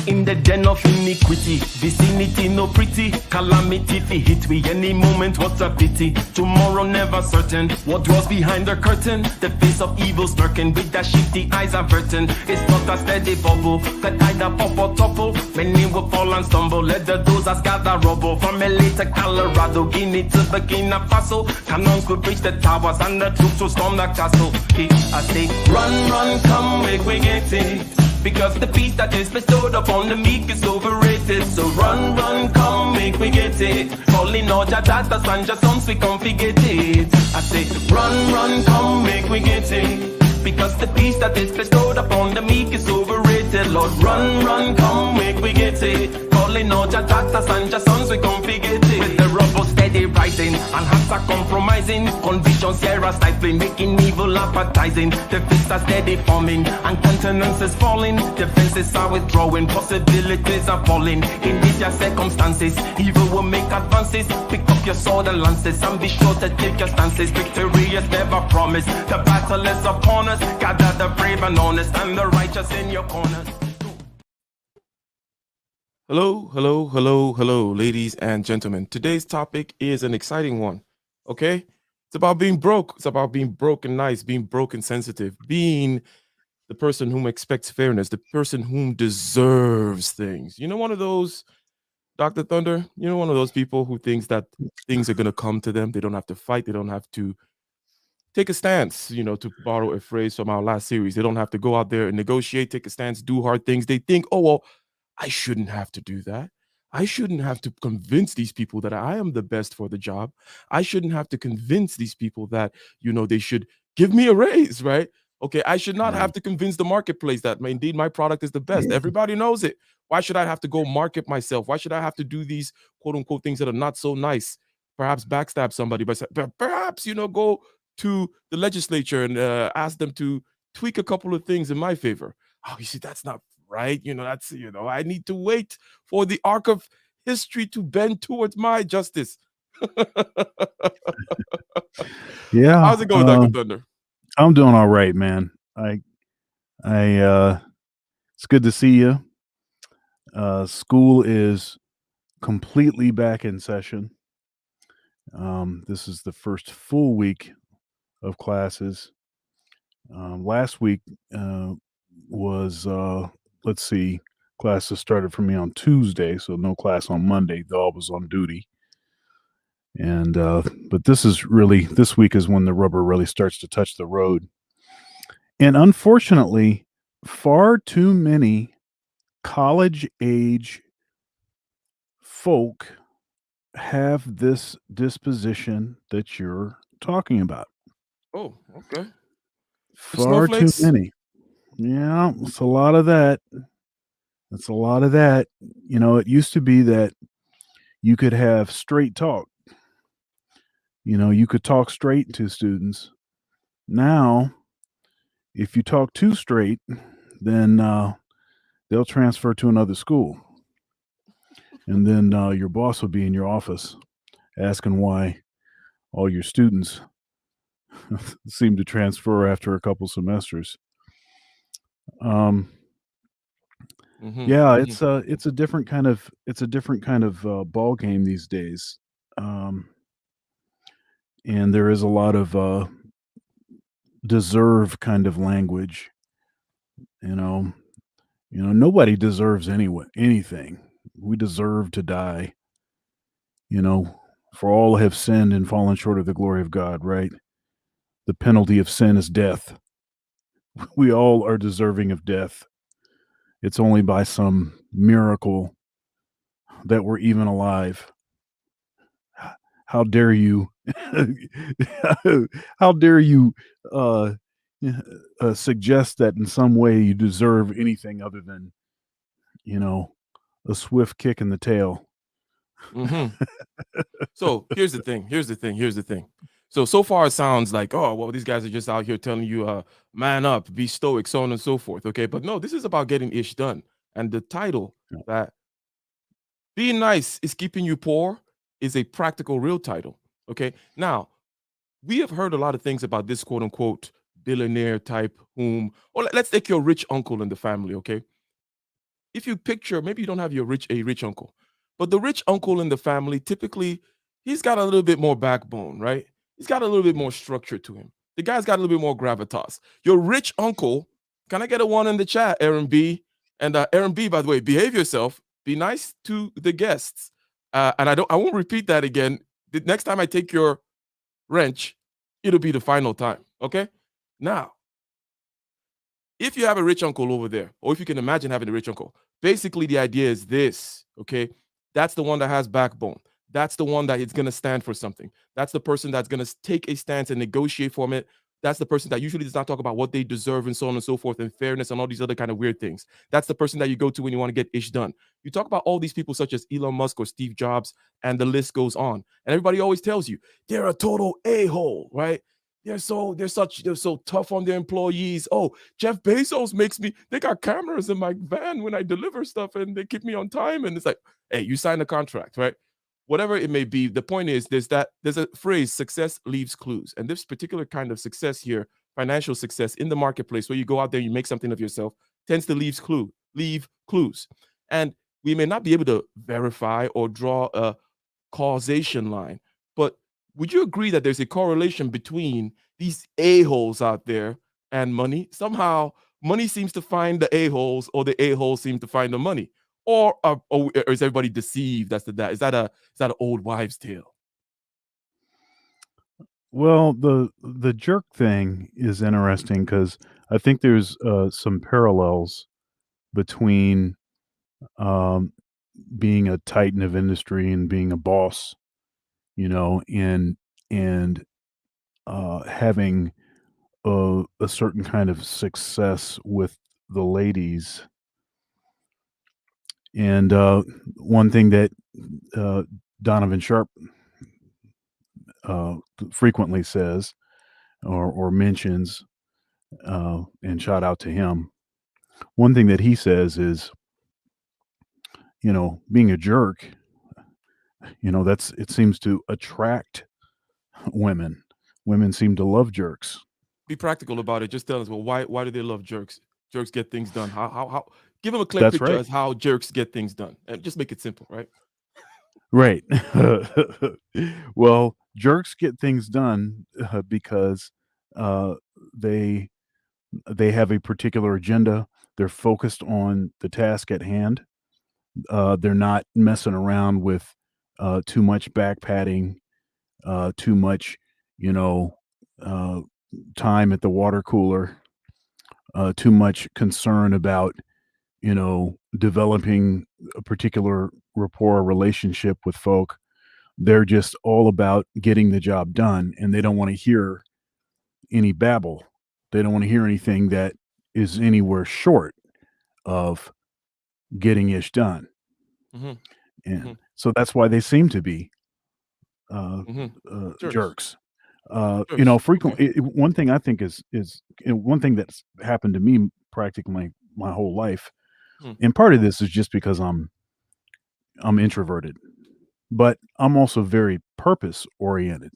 In the den of iniquity, vicinity no pretty, calamity fi hit we any moment, what a pity. Tomorrow never certain, what was behind the curtain, the face of evil lurking with the shifty eyes averting. It's not a steady bubble that either pop or topple, many will fall and stumble, let the dozers gather rubble. From LA to Colorado, Guinea to Burkina Faso, cannons could reach the towers and the troops will storm the castle. I say, run, run, come, make we get it, because the peace that is bestowed upon the meek is overrated. So run, run, come, make me get it. Calling all your daughters and your sons, we come forget it. I say, run, run, come, make me get it, because the peace that is bestowed upon the meek is overrated. Lord, run, run, come, make we get it. Calling all your daughters and your sons, we come forget it. With the rubble steady rising, And hearts are compromising, conditions here are stifling, making evil appetizing. The fists are steady forming, and countenance is falling. Defenses are withdrawing, possibilities are falling. In these circumstances, evil will make advances. Pick up your sword and lances, and be sure to take your stances. Victory is never promised, the battle is upon us. Gather the brave and honest, and the righteous in your corners. Hello, hello, hello, hello, ladies and gentlemen. Today's topic is an exciting one. Okay? It's about being broke. It's about being broken nice, being broken sensitive, being the person whom expects fairness, the person whom deserves things. You know, one of those, Dr. Thunder, you know, one of those people who thinks that things are going to come to them. They don't have to fight. They don't have to take a stance, you know, to borrow a phrase from our last series. They don't have to go out there and negotiate, take a stance, do hard things. They think, oh, well, I shouldn't have to do that. I shouldn't have to convince these people that I am the best for the job. I shouldn't have to convince these people that, you know, they should give me a raise, right? Okay, I should not have to convince the marketplace that indeed my product is the best. Everybody knows it. Why should I have to go market myself? Why should I have to do these quote unquote things that are not so nice? Perhaps backstab somebody, but perhaps, you know, go to the legislature and ask them to tweak a couple of things in my favor. Oh, you see, that's not right. You know, that's, you know, I need to wait for the arc of history to bend towards my justice. Yeah. How's it going, Dr. Thunder? I'm doing all right, man. It's good to see you. School is completely back in session. This is the first full week of classes. Last week was, let's see, classes started for me on Tuesday, so no class on Monday. Though I was on duty. And but this week is when the rubber really starts to touch the road. And unfortunately, far too many college age folk have this disposition that you're talking about. Oh, okay. Far too many. Yeah, it's a lot of that. It's a lot of that. You know, it used to be that you could have straight talk. You know, you could talk straight to students. Now, if you talk too straight, then they'll transfer to another school. And then your boss will be in your office asking why all your students seem to transfer after a couple semesters. Yeah, it's a different kind of ball game these days. And there is a lot of deserve kind of language. You know, nobody deserves anything. We deserve to die. You know, for all have sinned and fallen short of the glory of God, right? The penalty of sin is death. We all are deserving of death. It's only by some miracle that we're even alive. How dare you? How dare you suggest that in some way you deserve anything other than, you know, a swift kick in the tail? So here's the thing. So far it sounds like, oh, well, these guys are just out here telling you, man up, be stoic, so on and so forth. Okay, but no, this is about getting ish done. And the title that being nice is keeping you poor is a practical, real title. Okay, now we have heard a lot of things about this quote unquote billionaire type or let's take your rich uncle in the family. Okay, if you picture, maybe you don't have a rich uncle, but the rich uncle in the family, typically he's got a little bit more backbone, right? He's got a little bit more structure to him. The guy's got a little bit more gravitas. Your rich uncle, can I get a 1 in the chat, Aaron B? And Aaron B, by the way, behave yourself. Be nice to the guests. And I won't repeat that again. The next time I take your wrench, it'll be the final time. Okay? Now, if you have a rich uncle over there, or if you can imagine having a rich uncle, basically the idea is this, okay? That's the one that has backbone. That's the one that is going to stand for something. That's the person that's going to take a stance and negotiate for it That's the person that usually does not talk about what they deserve and so on and so forth, and fairness and all these other kind of weird things. That's the person that you go to when you want to get ish done. You talk about all these people such as Elon Musk or Steve Jobs, and the list goes on. And everybody always tells you they're a total a-hole, right? They're so tough on their employees. Oh, Jeff Bezos they got cameras in my van when I deliver stuff and they keep me on time. And it's like, hey, you signed a contract, right? Whatever it may be, the point is there's a phrase, success leaves clues. And this particular kind of success here, financial success in the marketplace, where you go out there, you make something of yourself, tends to leave clues. And we may not be able to verify or draw a causation line, but would you agree that there's a correlation between these a-holes out there and money? Somehow money seems to find the a-holes, or the a-holes seem to find the money. Or is everybody deceived as to that? Is that an old wives' tale? Well, the jerk thing is interesting because I think there's some parallels between um, being a titan of industry and being a boss, and having a certain kind of success with the ladies. And one thing that Donovan Sharp frequently says or mentions, and shout out to him. One thing that he says is, being a jerk, it seems to attract women. Women seem to love jerks. Be practical about it. Just tell us, well, why do they love jerks? Jerks get things done. How give them a clear picture as how jerks get things done, and just make it simple, right? Right. Well, jerks get things done because they have a particular agenda. They're focused on the task at hand. They're not messing around with too much back padding, too much, time at the water cooler, too much concern about, developing a particular rapport relationship with folk. They're just all about getting the job done, and they don't want to hear any babble. They don't want to hear anything that is anywhere short of getting ish done. Mm-hmm. And so that's why they seem to be jerks. Frequently, one thing I think is one thing that's happened to me practically my whole life, and part of this is just because I'm introverted, but I'm also very purpose oriented.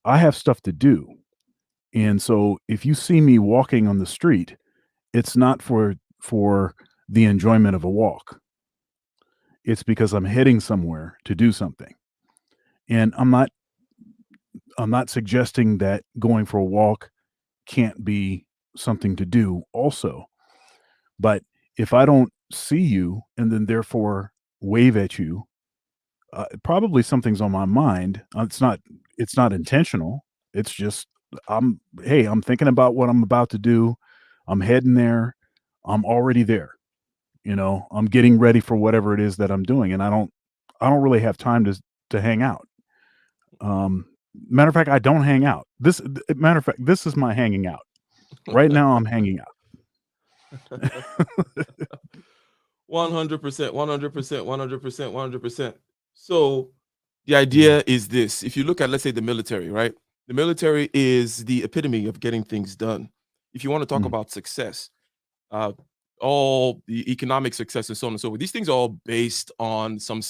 I have stuff to do, and so if you see me walking on the street, it's not for the enjoyment of a walk. It's because I'm heading somewhere to do something, and I'm not suggesting that going for a walk can't be something to do also. But if I don't see you and then therefore wave at you, probably something's on my mind. It's not intentional. It's just I'm thinking about what I'm about to do. I'm heading there. I'm already there. I'm getting ready for whatever it is that I'm doing, and I don't really have time to hang out. Matter of fact, I don't hang out. This is my hanging out. Right now, I'm hanging out. 100%. So the idea is this: if you look at, let's say, the military, right? The military is the epitome of getting things done. If you want to talk about success, all the economic success and so on and so forth, these things are all based on some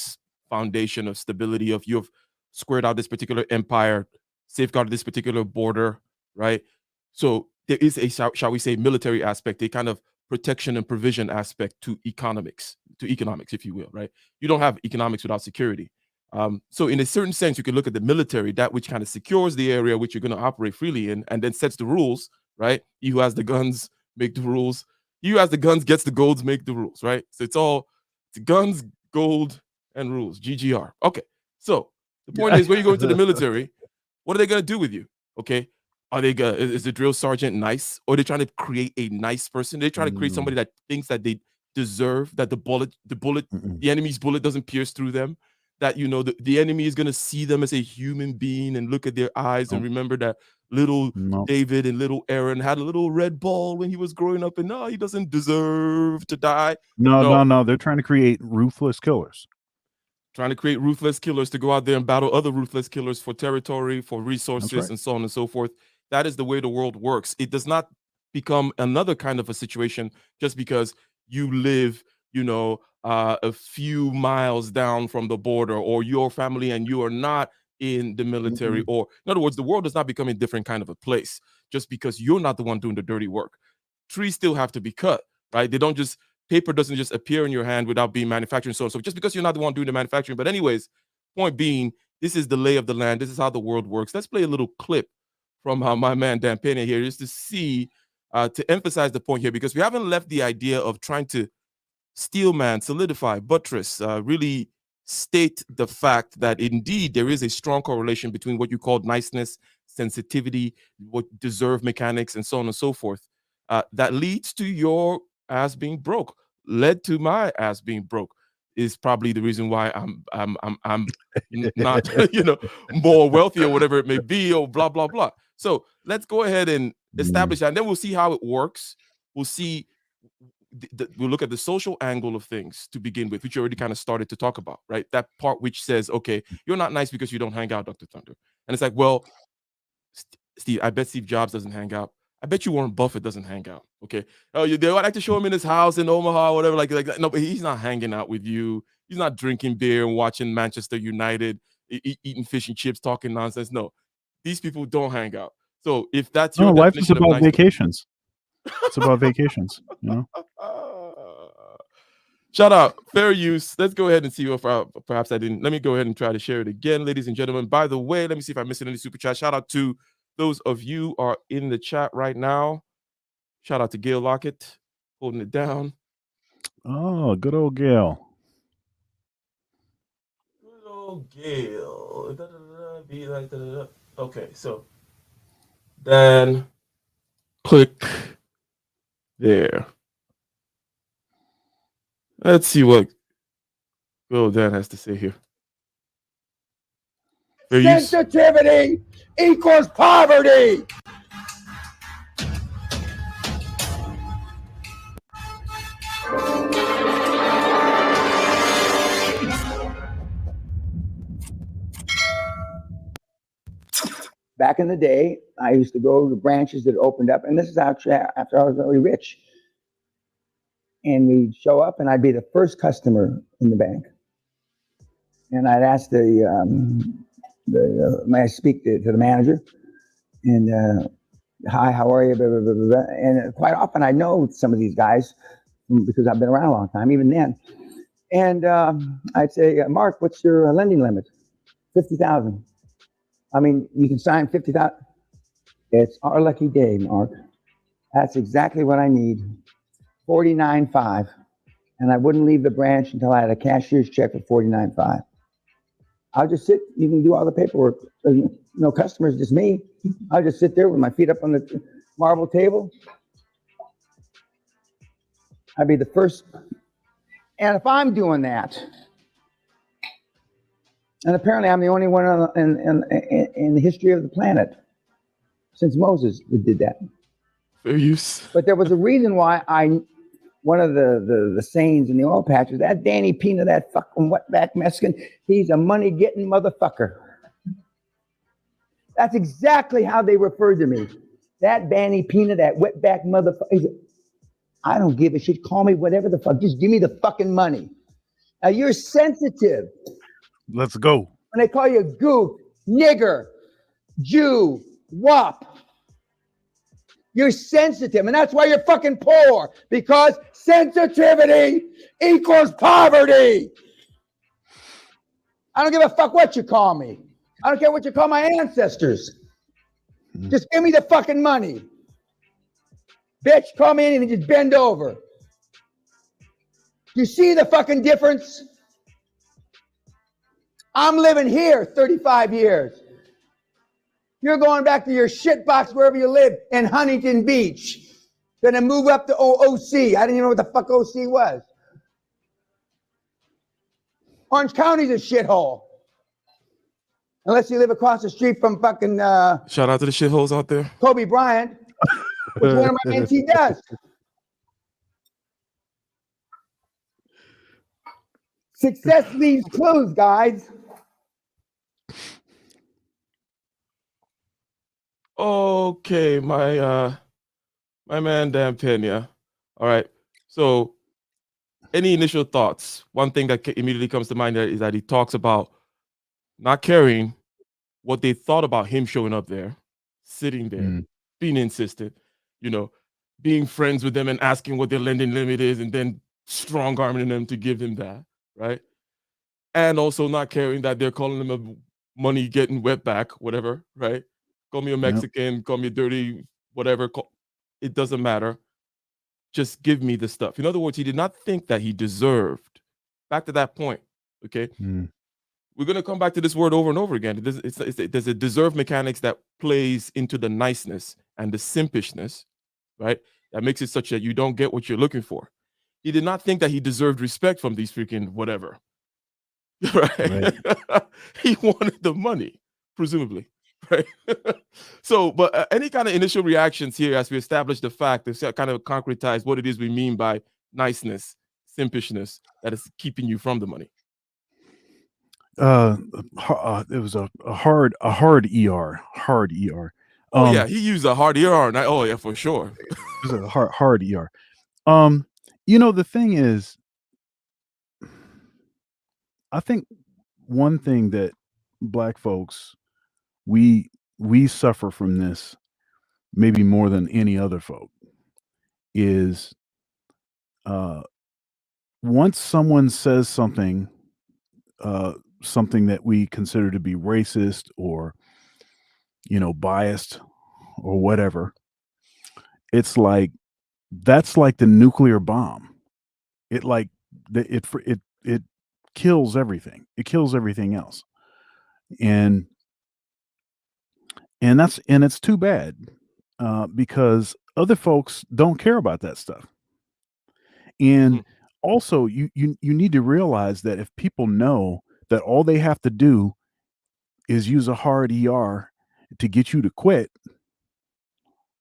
foundation of stability. Of you've squared out this particular empire, safeguarded this particular border, right? So there is a, shall we say, military aspect, a kind of protection and provision aspect to economics, if you will, right? You don't have economics without security. So in a certain sense, you could look at the military, that which kind of secures the area which you're going to operate freely in, and then sets the rules, right? He who has the guns make the rules. He who has the guns gets the golds, make the rules, right? So it's guns, gold, and rules. GGR. Okay. So the point is, when you go into the military, what are they going to do with you? Okay. Is the drill sergeant nice? Or are they trying to create a nice person? They're trying to create somebody that thinks that they deserve, that the enemy's bullet doesn't pierce through them, that, you know, the enemy is going to see them as a human being and look at their eyes and remember that little David and little Aaron had a little red ball when he was growing up, and no, he doesn't deserve to die. No. They're trying to create ruthless killers. Trying to create ruthless killers to go out there and battle other ruthless killers for territory, for resources, and so on and so forth. That is the way the world works. It does not become another kind of a situation just because you live, you know, a few miles down from the border, or your family and you are not in the military, or in other words, the world does not become a different kind of a place just because you're not the one doing the dirty work. Trees still have to be cut, right? They don't just, paper doesn't just appear in your hand without being manufactured. So just because you're not the one doing the manufacturing. But anyways, point being, this is the lay of the land. This is how the world works. Let's play a little clip from my man Dan Pena here, just to see, to emphasize the point here, because we haven't left the idea of trying to steel man, solidify, buttress, really state the fact that indeed there is a strong correlation between what you called niceness, sensitivity, what deserve mechanics, and so on and so forth, that leads to your ass being broke, led to my ass being broke, is probably the reason why I'm not, you know, more wealthy or whatever it may be, or blah, blah, blah. So let's go ahead and establish that, and then we'll see how it works. We'll see, we'll look at the social angle of things to begin with, which you already kind of started to talk about, right? That part which says, okay, you're not nice because you don't hang out, Dr. Thunder. And it's like, well, Steve, I bet Steve Jobs doesn't hang out. I bet you Warren Buffett doesn't hang out. Okay. Oh, they would like to show him in his house in Omaha or whatever, like that. No, but he's not hanging out with you. He's not drinking beer and watching Manchester United, eating fish and chips, talking nonsense. No, these people don't hang out. So if that's your life is about vacations. It's about vacations, you know. Shout out, fair use. Let's go ahead and see if perhaps I didn't. Let me go ahead and try to share it again, ladies and gentlemen. By the way, let me see if I'm missing any super chat. Shout out to those of you who are in the chat right now. Shout out to Gail Lockett, holding it down. Oh, good old Gail. Good old Gail. Be like that. Okay, so then click there. Let's see what Bill Dan has to say here. Sensitivity equals poverty. Back in the day, I used to go to branches that opened up, and this is actually after I was really rich. And we'd show up, and I'd be the first customer in the bank. And I'd ask may I speak to the manager? And hi, how are you? Blah, blah, blah, blah, blah. And quite often I know some of these guys because I've been around a long time, even then. And I'd say, Mark, what's your lending limit? 50,000. I mean, you can sign 50,000. It's our lucky day, Mark. That's exactly what I need. 49.5. And I wouldn't leave the branch until I had a cashier's check for 49.5. I'll just sit. You can do all the paperwork. No customers, just me. I'll just sit there with my feet up on the marble table. I'd be the first. And if I'm doing that, and apparently I'm the only one in the history of the planet since Moses did that. Fair use. But there was a reason why one of the sayings in the oil patches, that Danny Pena, that fucking wetback Mexican, he's a money-getting motherfucker. That's exactly how they referred to me. That Danny Pena, that wetback motherfucker. I don't give a shit. Call me whatever the fuck. Just give me the fucking money. Now, you're sensitive. Let's go. When they call you goof, nigger, Jew, wop, you're sensitive, and that's why you're fucking poor, because sensitivity equals poverty. I don't give a fuck what you call me. I don't care what you call my ancestors. Just give me the fucking money. Bitch, call me in and just bend over. You see the fucking difference? I'm living here 35 years. You're going back to your shit box wherever you live in Huntington Beach. Gonna move up to OC. I didn't even know what the fuck OC was. Orange County's a shithole. Unless you live across the street from fucking Shout out to the shitholes out there. Kobe Bryant, which one of my NT does. Success leaves clues, guys. Okay, my man Dan Pena. All right. So, any initial thoughts? One thing that immediately comes to mind is that he talks about not caring what they thought about him showing up there, sitting there, being insistent, being friends with them and asking what their lending limit is, and then strong arming them to give him that, right? And also not caring that they're calling him a money getting wetback, whatever, right? Call me a Mexican, call me a dirty, whatever. It doesn't matter. Just give me the stuff. In other words, he did not think that he deserved. Back to that point, okay? We're going to come back to this word over and over again. There's a deserve mechanics that plays into the niceness and the simpishness, right? That makes it such that you don't get what you're looking for. He did not think that he deserved respect from these freaking whatever. Right? He wanted the money, presumably, right? So, but any kind of initial reactions here as we establish the fact, to kind of concretize what it is we mean by niceness, simpishness, that is keeping you from the money. It was a hard ER. Oh yeah, he used a hard ER. Oh yeah, for sure. It was a hard ER. The thing is, I think one thing that Black folks we suffer from this maybe more than any other folk is once someone says something that we consider to be racist or biased or whatever, it's like that's like the nuclear bomb. It kills everything. It kills everything else. And it's too bad because other folks don't care about that stuff. And also you need to realize that if people know that all they have to do is use a hard ER to get you to quit,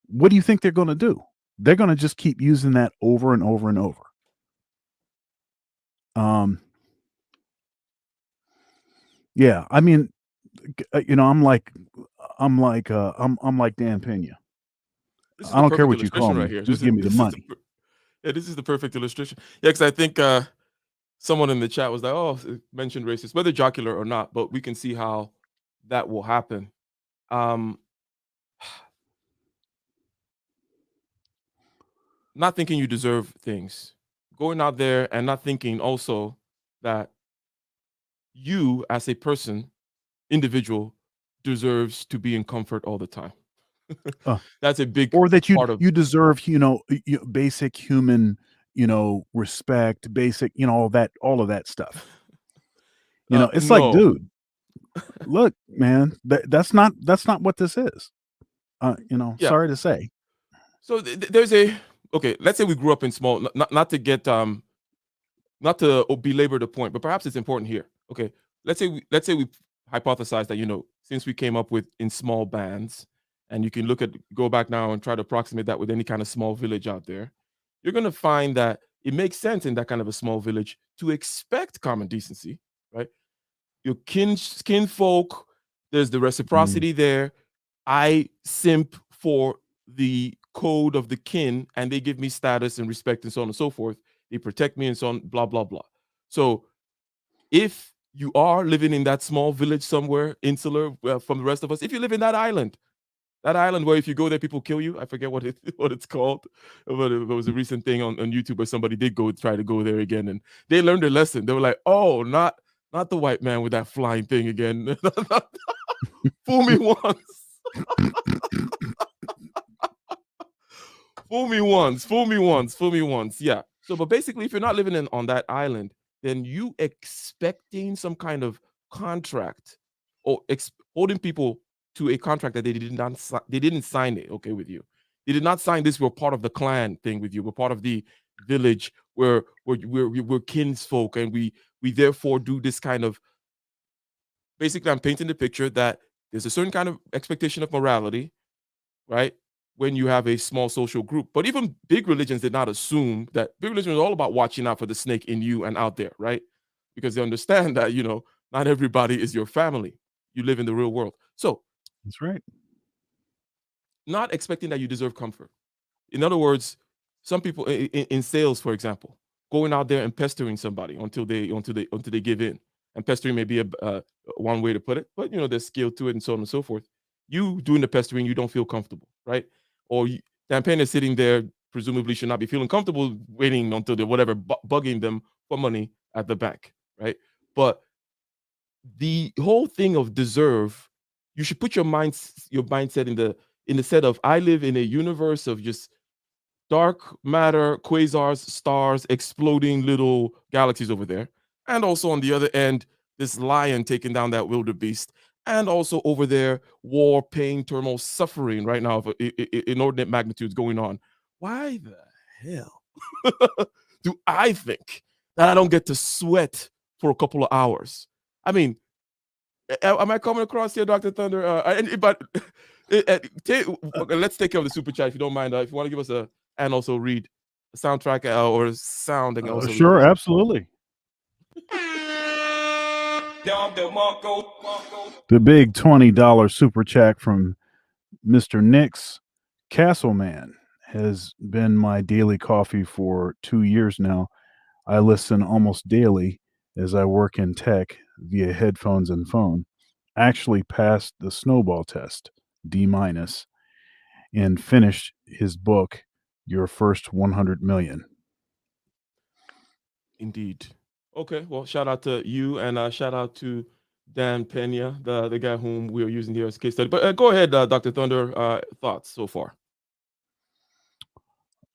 what do you think they're going to do? They're going to just keep using that over and over and over. Yeah, I mean, I'm like Dan Pena. I don't care what you call me. Right, just give me the money. This is the perfect illustration. Yeah, because I think someone in the chat was like, "Oh, mentioned racist, whether jocular or not," but we can see how that will happen. Not thinking you deserve things, going out there and not thinking also that you as a person, individual, deserves to be in comfort all the time. That's a big or that you deserve, basic human, respect, basic, all of that stuff. It's no. like, dude, look, man, that's not what this is. Sorry to say. So there's okay, let's say we grew up in small, not to get not to belabor the point, but perhaps it's important here. Okay, let's say we hypothesize that since we came up with in small bands, and you can go back now and try to approximate that with any kind of small village out there, you're going to find that it makes sense in that kind of a small village to expect common decency, right? Your kin folk, there's the reciprocity there. I simp for the code of the kin, and they give me status and respect and so on and so forth. They protect me and so on, blah, blah, blah. So if you are living in that small village somewhere, insular from the rest of us, if you live in that island where if you go there, people kill you. I forget what it's called. But it was a recent thing on YouTube where somebody did try to go there again, and they learned their lesson. They were like, oh, not the white man with that flying thing again. Fool me once. Fool me once. Yeah. So, but basically, if you're not living on that island, then you expecting some kind of contract or holding people to a contract that they didn't sign it, okay, with you. They did not sign this. We're part of the clan thing with you. We're part of the village where we're kinsfolk, and we therefore do this kind of, basically I'm painting the picture that there's a certain kind of expectation of morality, right? When you have a small social group. But even big religions did not assume that. Big religion is all about watching out for the snake in you and out there, right? Because they understand that, not everybody is your family. You live in the real world. So That's right. not expecting that you deserve comfort. In other words, some people in sales, for example, going out there and pestering somebody until they give in. And pestering may be a one way to put it, but there's skill to it and so on and so forth. You doing the pestering, you don't feel comfortable, right? Or Dan is sitting there, presumably should not be feeling comfortable waiting until they're whatever bugging them for money at the bank, right? But the whole thing of deserve, you should put your mindset in the set of, I live in a universe of just dark matter, quasars, stars, exploding little galaxies over there. And also on the other end, this lion taking down that wildebeest. And also over there, war, pain, turmoil, suffering right now of inordinate magnitudes going on. Why the hell do I think that I don't get to sweat for a couple of hours? I mean, am I coming across here, Dr. Thunder? Let's take care of the super chat if you don't mind. If you want to give us and also read a soundtrack or sound. And also Sure, absolutely. The big $20 super chat from Mr. Nix Castleman has been my daily coffee for 2 years now. I listen almost daily as I work in tech via headphones and phone. Actually passed the snowball test, D-, and finished his book, Your First 100 Million. Indeed. Okay, well, shout out to you, and shout out to Dan Pena, the guy whom we are using here as a case study. But go ahead, Dr. Thunder, thoughts so far?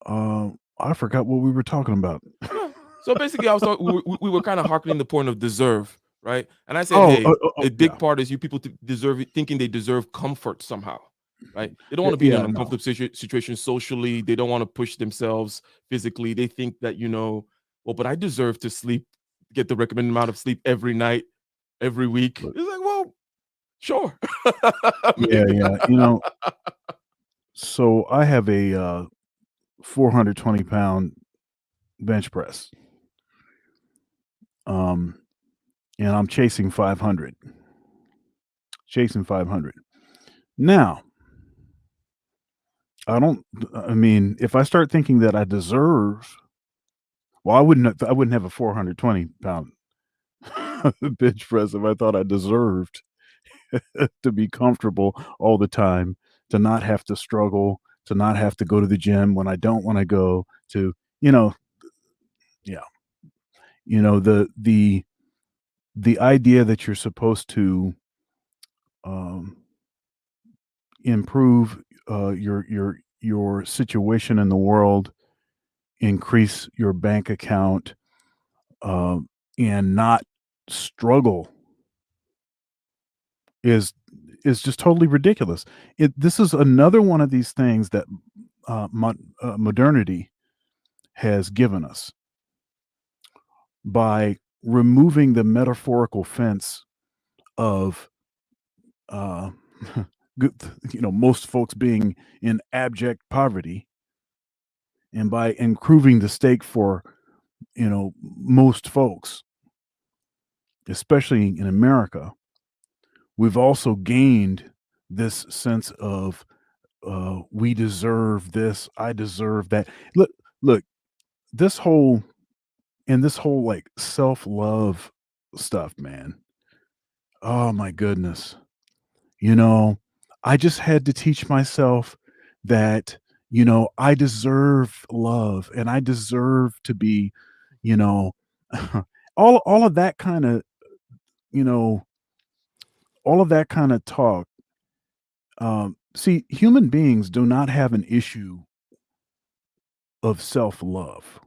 I forgot what we were talking about. So basically, we were kind of harkening the point of deserve, right? And I said, a big part is you people thinking they deserve comfort somehow, right? They don't want to be in an uncomfortable situation socially. They don't want to push themselves physically. They think that, well, but I deserve to sleep, get the recommended amount of sleep every night, every week. It's like, well, sure. Yeah. So I have a 420-pound bench press. And I'm chasing 500. Now, if I start thinking that I deserve, well, I wouldn't have a 420-pound bench press if I thought I deserved to be comfortable all the time, to not have to struggle, to not have to go to the gym when I don't want to go, to, the idea that you're supposed to improve your situation in the world, increase your bank account, and not struggle is just totally ridiculous. This is another one of these things that modernity has given us by removing the metaphorical fence of most folks being in abject poverty, and by improving the stake for most folks, especially in America, we've also gained this sense of we deserve this, I deserve that. Look, this whole like self-love stuff, man. Oh my goodness. I just had to teach myself that, I deserve love, and I deserve to be, all of that kind of, all of that kind of talk. See, human beings do not have an issue of self-love.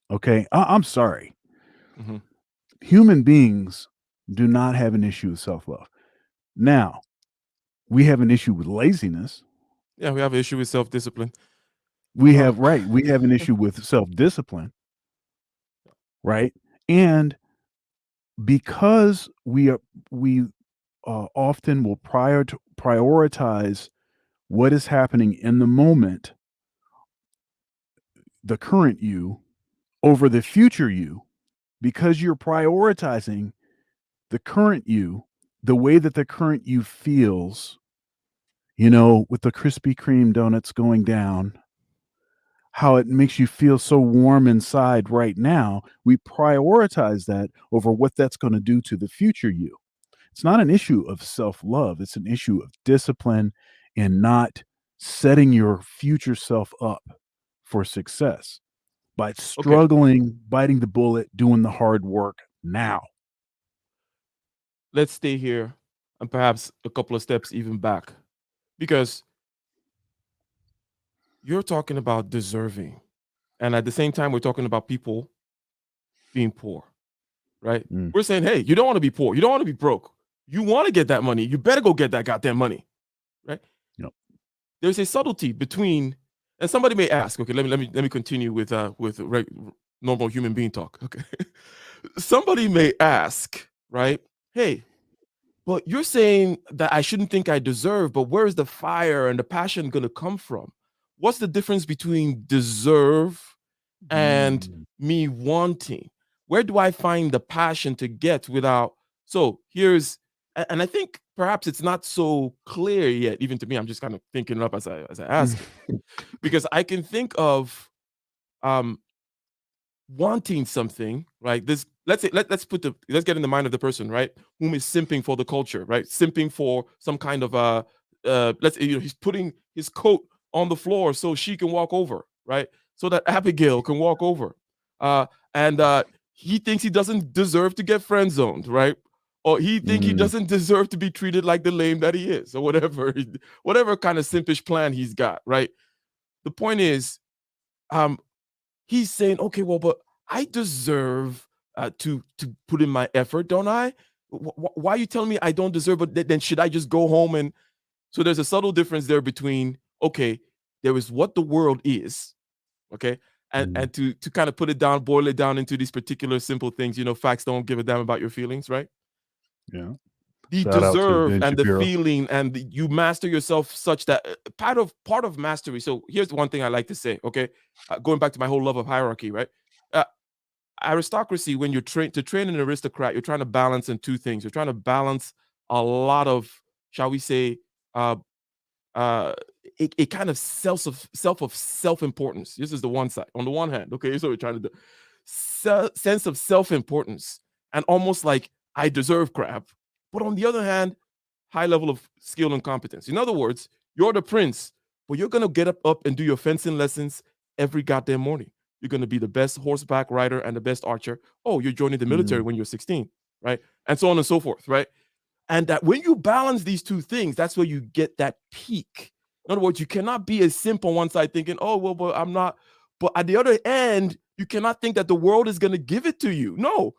Okay, I'm sorry. Mm-hmm. Human beings do not have an issue with self-love. Now, we have an issue with laziness. Yeah, we have an issue with self-discipline. We have an issue with self-discipline, right? And because we often will prioritize what is happening in the moment, the current you, over the future you, because you're prioritizing the current you, the way that the current you feels, with the Krispy Kreme donuts going down, how it makes you feel so warm inside right now. We prioritize that over what that's going to do to the future you. It's not an issue of self-love. It's an issue of discipline and not setting your future self up for success by struggling, biting the bullet, doing the hard work now. Let's stay here and perhaps a couple of steps even back, because you're talking about deserving. And at the same time, we're talking about people being poor, right? We're saying, hey, you don't want to be poor. You don't want to be broke. You want to get that money. You better go get that goddamn money, right? Yep. There's a subtlety between, and somebody may ask, okay, let me continue with normal human being talk. Okay. Somebody may ask, right? Hey, but you're saying that I shouldn't think I deserve, but where is the fire and the passion going to come from? What's the difference between deserve and me wanting? Where do I find the passion to get without? So here's, and I think perhaps it's not so clear yet, even to me. I'm just kind of thinking it up as I ask it, because I can think of wanting something, right? This, let's get in the mind of the person, right, whom is simping for the culture, right? Simping for some kind of he's putting his coat on the floor so she can walk over, right? So that Abigail can walk over. And he thinks he doesn't deserve to get friend zoned, right? Or he thinks he doesn't deserve to be treated like the lame that he is, or whatever kind of simpish plan he's got, right? The point is, he's saying, okay, well, but I deserve to put in my effort, don't I? Why are you telling me I don't deserve? But then should I just go home? And so there's a subtle difference there between, okay, there is what the world is, okay, and to kind of put it down, boil it down into these particular simple things. Facts don't give a damn about your feelings, right? Yeah. The deserve and the feeling, and you master yourself such that part of mastery. So here's one thing I like to say, okay, going back to my whole love of hierarchy, right? Aristocracy, when you're to train an aristocrat, you're trying to balance in two things. You're trying to balance a lot of, shall we say, a kind of self-importance. This is the one side. On the one hand, okay, so we're trying to do sense of self-importance, and almost like I deserve crap. But on the other hand, high level of skill and competence. In other words, you're the prince, but you're going to get up and do your fencing lessons every goddamn morning. You're going to be the best horseback rider and the best archer. Oh, you're joining the military when you're 16, right? And so on and so forth, right? And that when you balance these two things, that's where you get that peak. In other words, you cannot be a simp on one side thinking, oh, well, but I'm not. But at the other end, you cannot think that the world is going to give it to you. No,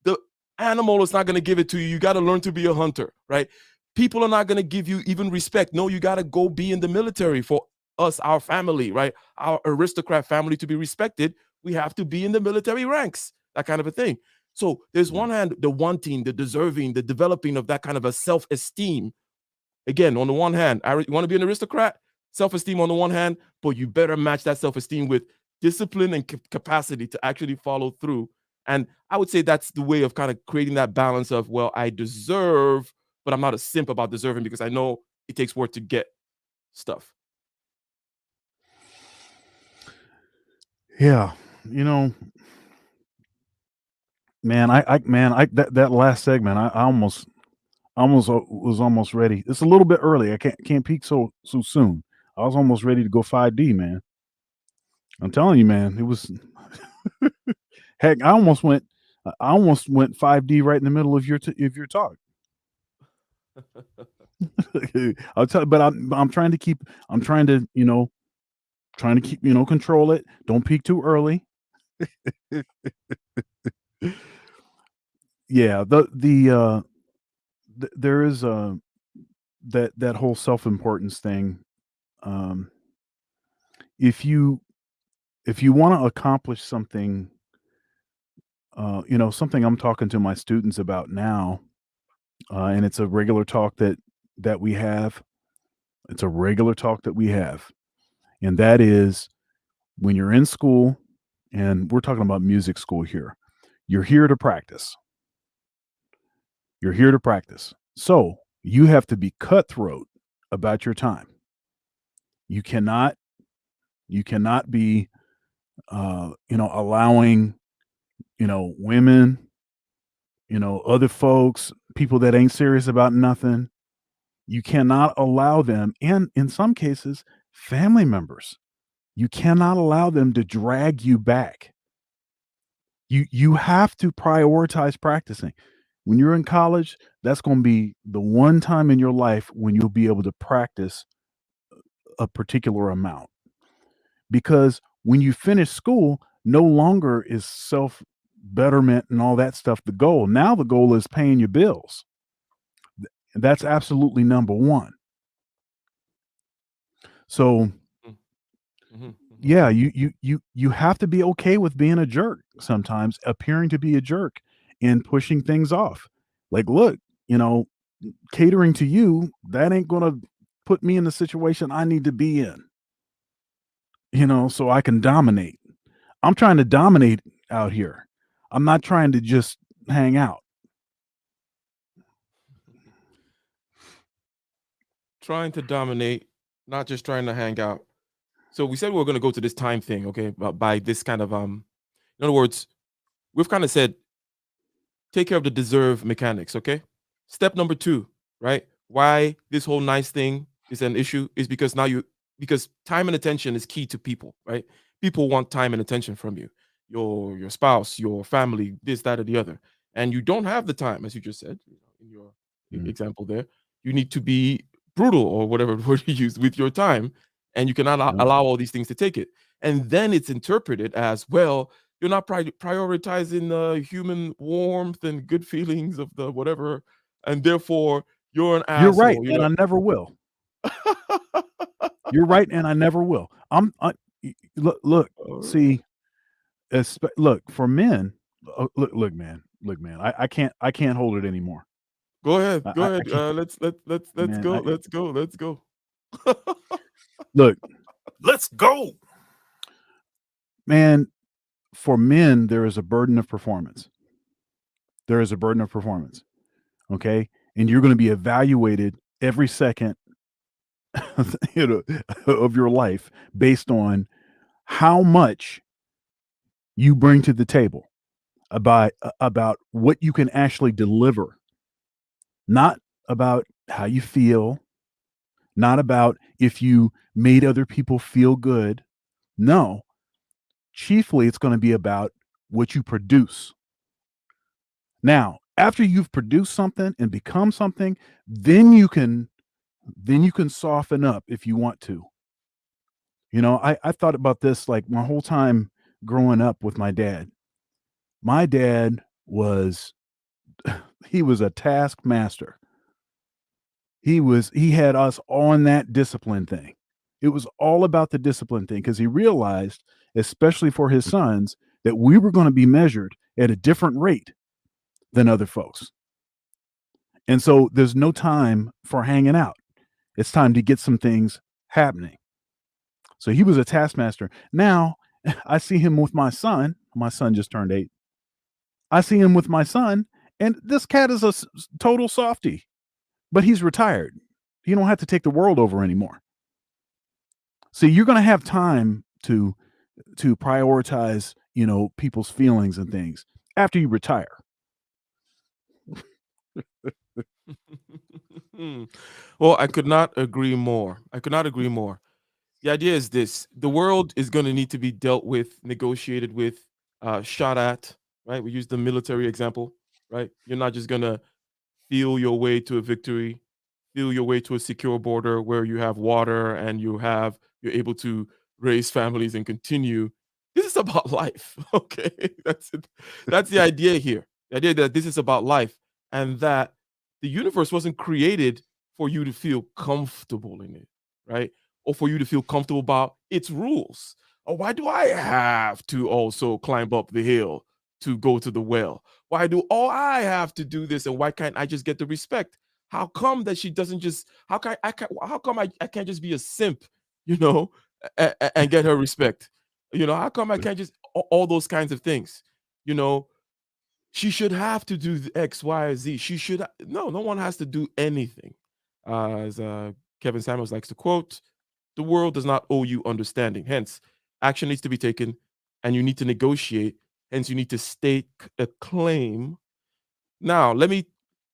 the animal is not going to give it to you. You got to learn to be a hunter, right? People are not going to give you even respect. No, you got to go be in the military for us, our family, right? Our aristocrat family to be respected. We have to be in the military ranks, that kind of a thing. So there's one hand, the wanting, the deserving, the developing of that kind of a self-esteem. Again, on the one hand, you want to be an aristocrat, self-esteem on the one hand, but you better match that self-esteem with discipline and capacity to actually follow through. And I would say that's the way of kind of creating that balance of, well, I deserve, but I'm not a simp about deserving because I know it takes work to get stuff. Yeah. Man, that last segment, I almost was almost ready. It's a little bit early. I can't peak so soon. I was almost ready to go 5D, man. I'm telling you, man, it was heck. I almost went 5D right in the middle of your talk. I'll tell you, but I'm trying to keep control it. Don't peak too early. Yeah, there is that whole self-importance thing. if you want to accomplish something, something I'm talking to my students about now, and it's a regular talk that we have. It's a regular talk that we have, and that is when you're in school, and we're talking about music school here. You're here to practice. You're here to practice. So you have to be cutthroat about your time. You cannot be, allowing, women, other folks, people that ain't serious about nothing. You cannot allow them, and in some cases, family members. You cannot allow them to drag you back. You have to prioritize practicing. When you're in college, that's going to be the one time in your life when you'll be able to practice a particular amount. Because when you finish school, no longer is self betterment and all that stuff the goal. Now the goal is paying your bills. That's absolutely number one. So yeah, you have to be okay with being a jerk sometimes, appearing to be a jerk and pushing things off. Like, look, catering to you, that ain't gonna put me in the situation I need to be in. So I can dominate. I'm trying to dominate out here. I'm not trying to just hang out. Trying to dominate, not just trying to hang out. So we said we were going to go to this time thing, okay? But by this kind of in other words, we've kind of said take care of the deserve mechanics, okay? Step number 2, right? Why this whole nice thing is an issue is because because time and attention is key to people, right? People want time and attention from you, your spouse, your family, this, that, or the other, and you don't have the time, as you just said in your example there. You need to be brutal or whatever word you use with your time, and you cannot allow all these things to take it. And then it's interpreted as, well, you're not prioritizing human warmth and good feelings of the whatever, and therefore you're an asshole. You're right, and I never will. You're right, and I never will. Look, see, look, for men, look, man, I can't hold it anymore. Go ahead. Let's go. Look, let's go. Man, for men, there is a burden of performance. There is a burden of performance. Okay? And you're going to be evaluated every second of your life based on how much you bring to the table, about what you can actually deliver. Not about how you feel, not about if you made other people feel good. No, chiefly it's going to be about what you produce. Now, after you've produced something and become something, then you can soften up if you want to. I thought about this like my whole time growing up with my dad. My dad was he was a taskmaster. He had us on that discipline thing. It was all about the discipline thing because he realized, especially for his sons, that we were going to be measured at a different rate than other folks. And so there's no time for hanging out. It's time to get some things happening. So he was a taskmaster. Now I see him with my son. My son just turned 8. I see him with my son, and this cat is a total softie, but he's retired. You don't have to take the world over anymore. So you're going to have time to prioritize, people's feelings and things after you retire. Well, I could not agree more. The idea is this: the world is going to need to be dealt with, negotiated with, shot at, right? We use the military example, right? You're not just going to feel your way to a victory, feel your way to a secure border where you have water and you're able to raise families and continue. This is about life. Okay. That's it. That's the idea here. The idea that this is about life and that the universe wasn't created for you to feel comfortable in it, right? or for you to feel comfortable about its rules. Or why do I have to also climb up the hill to go to the well? Why do I have to do this? And why can't I just get the respect? How come that she doesn't just, how come I can't just be a simp, you know, and get her respect? You know, how come I can't just, all those kinds of things, you know? She should have to do the X, Y, or Z. She should, no one has to do anything. As Kevin Samuels likes to quote, the world does not owe you understanding. Hence, action needs to be taken and you need to negotiate. Hence, you need to stake a claim. Now, let me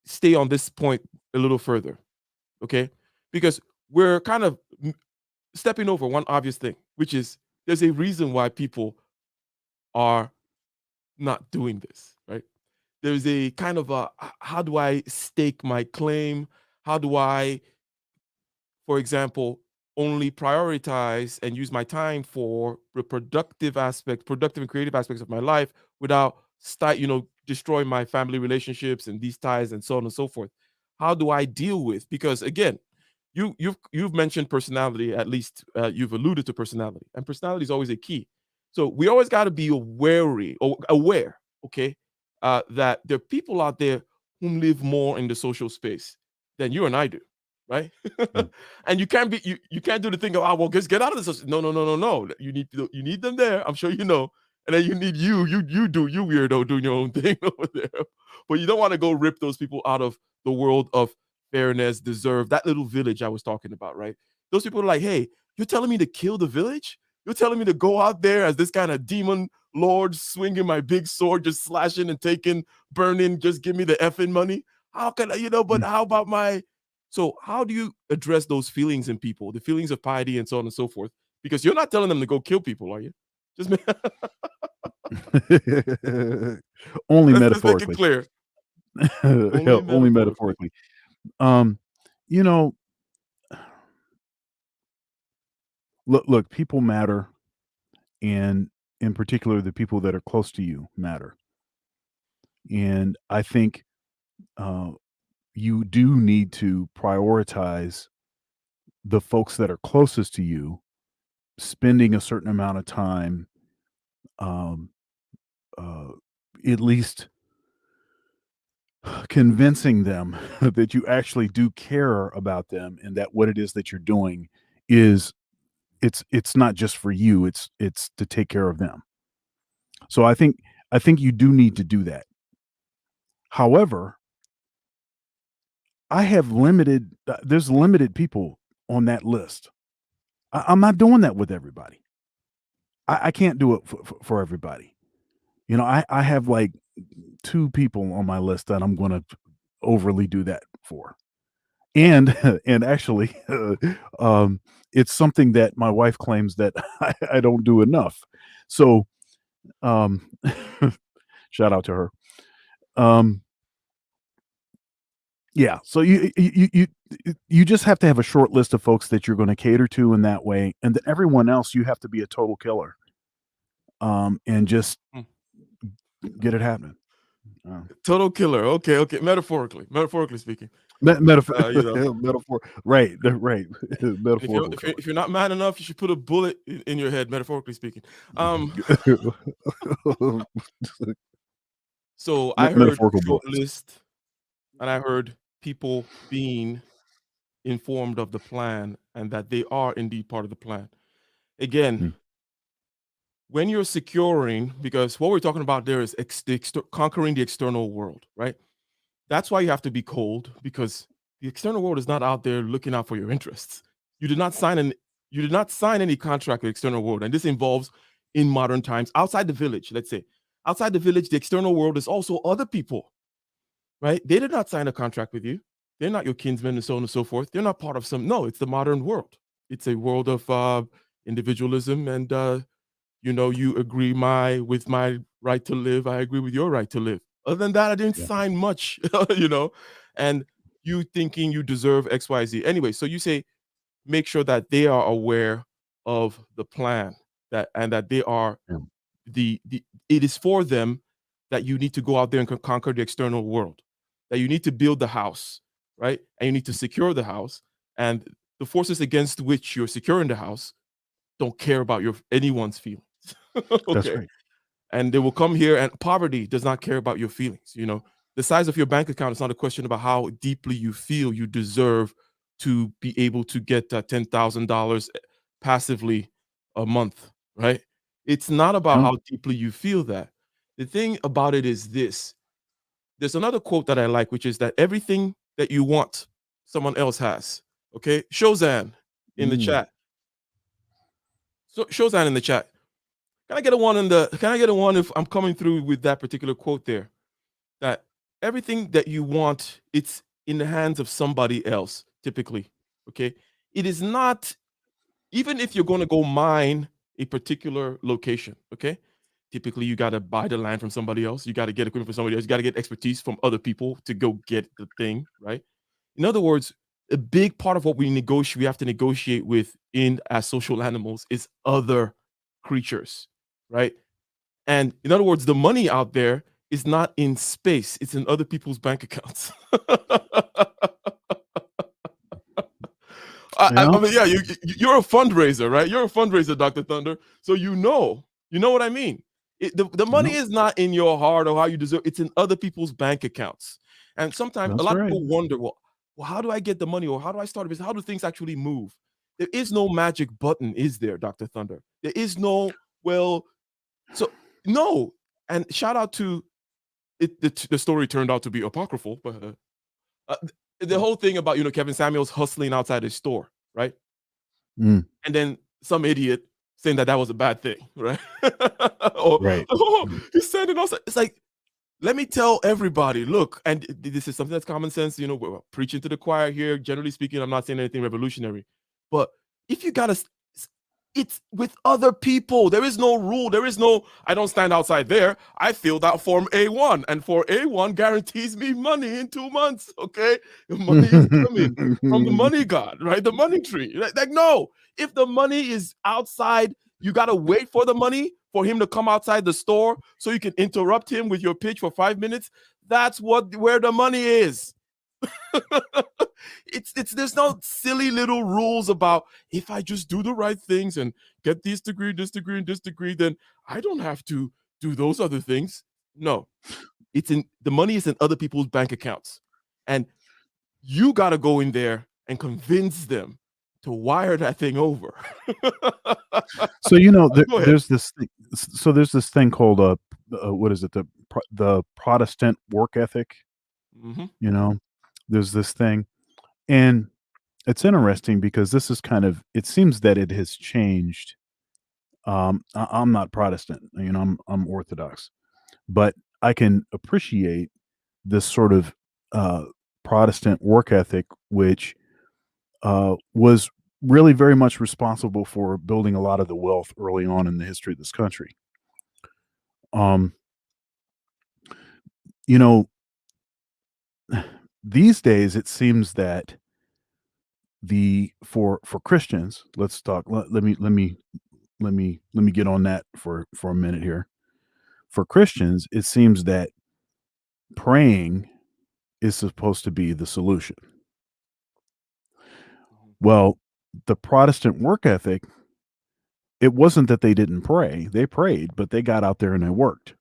stay on this point a little further, okay? Because we're kind of stepping over one obvious thing, which is there's a reason why people are not doing this, right? There's a kind of a, how do I stake my claim? How do I, for example, only prioritize and use my time for the productive and creative aspects of my life without destroying my family relationships and these ties and so on and so forth? How do I deal with? Because again, you've mentioned personality, at least you've alluded to personality, and personality is always a key. So we always got to be aware, okay, that there are people out there who live more in the social space than you and I do, right? And you can't do the thing of, well, just get out of this. No. You need them there. I'm sure you know. And then you need you weirdo doing your own thing over there. But you don't want to go rip those people out of the world of fairness, deserve, that little village I was talking about, right? Those people are like, hey, you're telling me to kill the village? You're telling me to go out there as this kind of demon lord swinging my big sword, just slashing and taking, burning, just give me the effing money? How can I, but how about so how do you address those feelings in people, the feelings of piety and so on and so forth? Because you're not telling them to go kill people, are you? Just only let's metaphorically. make it clear. Only metaphorically. Look, people matter, and in particular, the people that are close to you matter. And I think you do need to prioritize the folks that are closest to you, spending a certain amount of time, at least convincing them that you actually do care about them and that what it is that you're doing is it's not just for you, it's to take care of them. So I think you do need to do that. However, I have there's limited people on that list. I'm not doing that with everybody. I can't do it for everybody. I have like 2 people on my list that I'm going to overly do that for. And actually, it's something that my wife claims that I don't do enough. So, shout out to her. Yeah. So you just have to have a short list of folks that you're going to cater to in that way, and then everyone else you have to be a total killer. And just get it happening. Total killer. Okay. Metaphorically speaking. Metaphor, right. Metaphorical. If you're not man enough, you should put a bullet in your head, metaphorically speaking. So I heard short list, and I heard people being informed of the plan and that they are indeed part of the plan. Again, when you're securing, because what we're talking about there is conquering the external world, right? That's why you have to be cold, because the external world is not out there looking out for your interests. You did not sign any contract with the external world, and this involves in modern times outside the village. Let's say outside the village, the external world is also other people, right? They did not sign a contract with you. They're not your kinsmen and so on and so forth. They're not part of no. It's the modern world. It's a world of individualism, and you agree with my right to live. I agree with your right to live. Other than that, I didn't sign much, and you thinking you deserve X, Y, Z. Anyway, so you say, make sure that they are aware of the plan, and that they are it is for them, that you need to go out there and conquer the external world, that you need to build the house, right? And you need to secure the house. And the forces against which you're securing the house don't care about anyone's feelings. That's Okay. right. And they will come here, and poverty does not care about your feelings. The size of your bank account is not a question about how deeply you feel you deserve to be able to get $10,000 passively a month, right? It's not about Yeah. how deeply you feel that. The thing about it is this. There's another quote that I like, which is that everything that you want, someone else has. Okay? Shozan in the Mm. chat. So Shozan in the chat. Can I get a one if I'm coming through with that particular quote there? That everything that you want, it's in the hands of somebody else, typically. Okay. It is not, even if you're going to go mine a particular location, okay? Typically, you got to buy the land from somebody else. You got to get equipment from somebody else. You got to get expertise from other people to go get the thing, right? In other words, a big part of what we have to negotiate with as social animals is other creatures, right? And in other words, the money out there is not in space, it's in other people's bank accounts. I mean, yeah, you're a fundraiser, right? You're a fundraiser, Dr. Thunder. So you know what I mean. The money is not in your heart or how you deserve. It's in other people's bank accounts. And sometimes a lot of people wonder, well, how do I get the money, or how do I start a business? How do things actually move? There is no magic button, is there, Dr. Thunder? There is no, no. And shout out to it. The story turned out to be apocryphal, but the whole thing about Kevin Samuels hustling outside his store, right? Mm. And then some idiot saying that was a bad thing, right? Right. He's saying it also. It's like, let me tell everybody, look, and this is something that's common sense. We're preaching to the choir here. Generally speaking, I'm not saying anything revolutionary, but if you gotta, it's with other people. There is no rule. There is no, I don't stand outside there. I filled out Form A1, and for A1 guarantees me money in 2 months. Okay. Money is coming from the money god, right? The money tree. Like, no, if the money is outside, you got to wait for the money for him to come outside the store so you can interrupt him with your pitch for 5 minutes. That's where the money is. There's no silly little rules about if I just do the right things and get this degree, and this degree, then I don't have to do those other things. No, the money is in other people's bank accounts, and you got to go in there and convince them to wire that thing over. So there's this thing. So there's this thing called what is it? The Protestant work ethic. Mm-hmm. There's this thing, and it's interesting because this is it seems that it has changed. I'm not Protestant, I'm Orthodox, but I can appreciate this sort of Protestant work ethic, which was really very much responsible for building a lot of the wealth early on in the history of this country. These days it seems that for Christians, let's talk. Let me get on that for a minute here. For Christians, it seems that praying is supposed to be the solution. Well, the Protestant work ethic, it wasn't that they didn't pray. They prayed, but they got out there and they worked.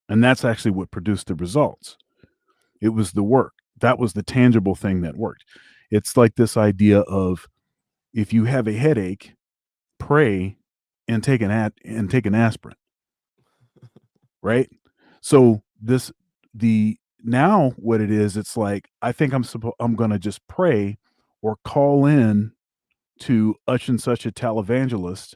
And that's actually what produced the results. It was the work. That was the tangible thing that worked. It's like this idea of, if you have a headache, pray and take an aspirin. Right? So now what it is, it's like, I think I'm going to just pray or call in to such and such a televangelist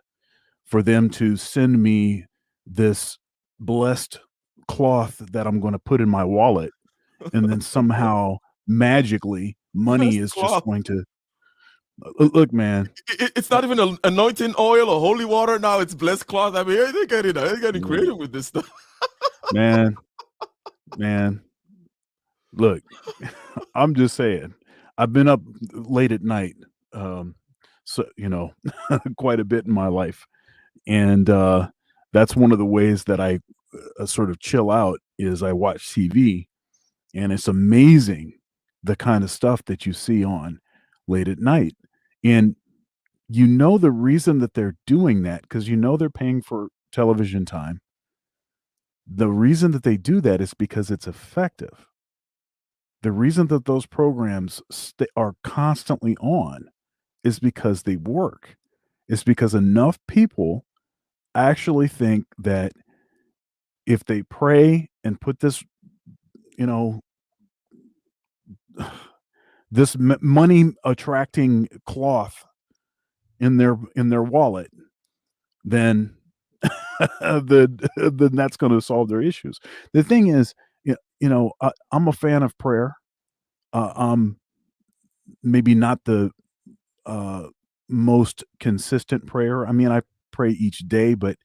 for them to send me this blessed cloth that I'm going to put in my wallet, and then somehow magically money is just going to look, man. It's not even an anointing oil or holy water now. It's blessed cloth. I mean, they're getting creative with this stuff. man. Look, I'm just saying, I've been up late at night, so quite a bit in my life, and that's one of the ways that I sort of chill out, is I watch TV, and it's amazing the kind of stuff that you see on late at night. And you know the reason that they're doing that, because you know they're paying for television time. The reason that they do that is because it's effective. The reason that those programs are constantly on is because they work. It's because enough people actually think that if they pray and put this, you know, this money attracting cloth in their wallet, then then that's going to solve their issues. The thing is, I'm a fan of prayer. Maybe not the most consistent prayer. I mean, I pray each day, but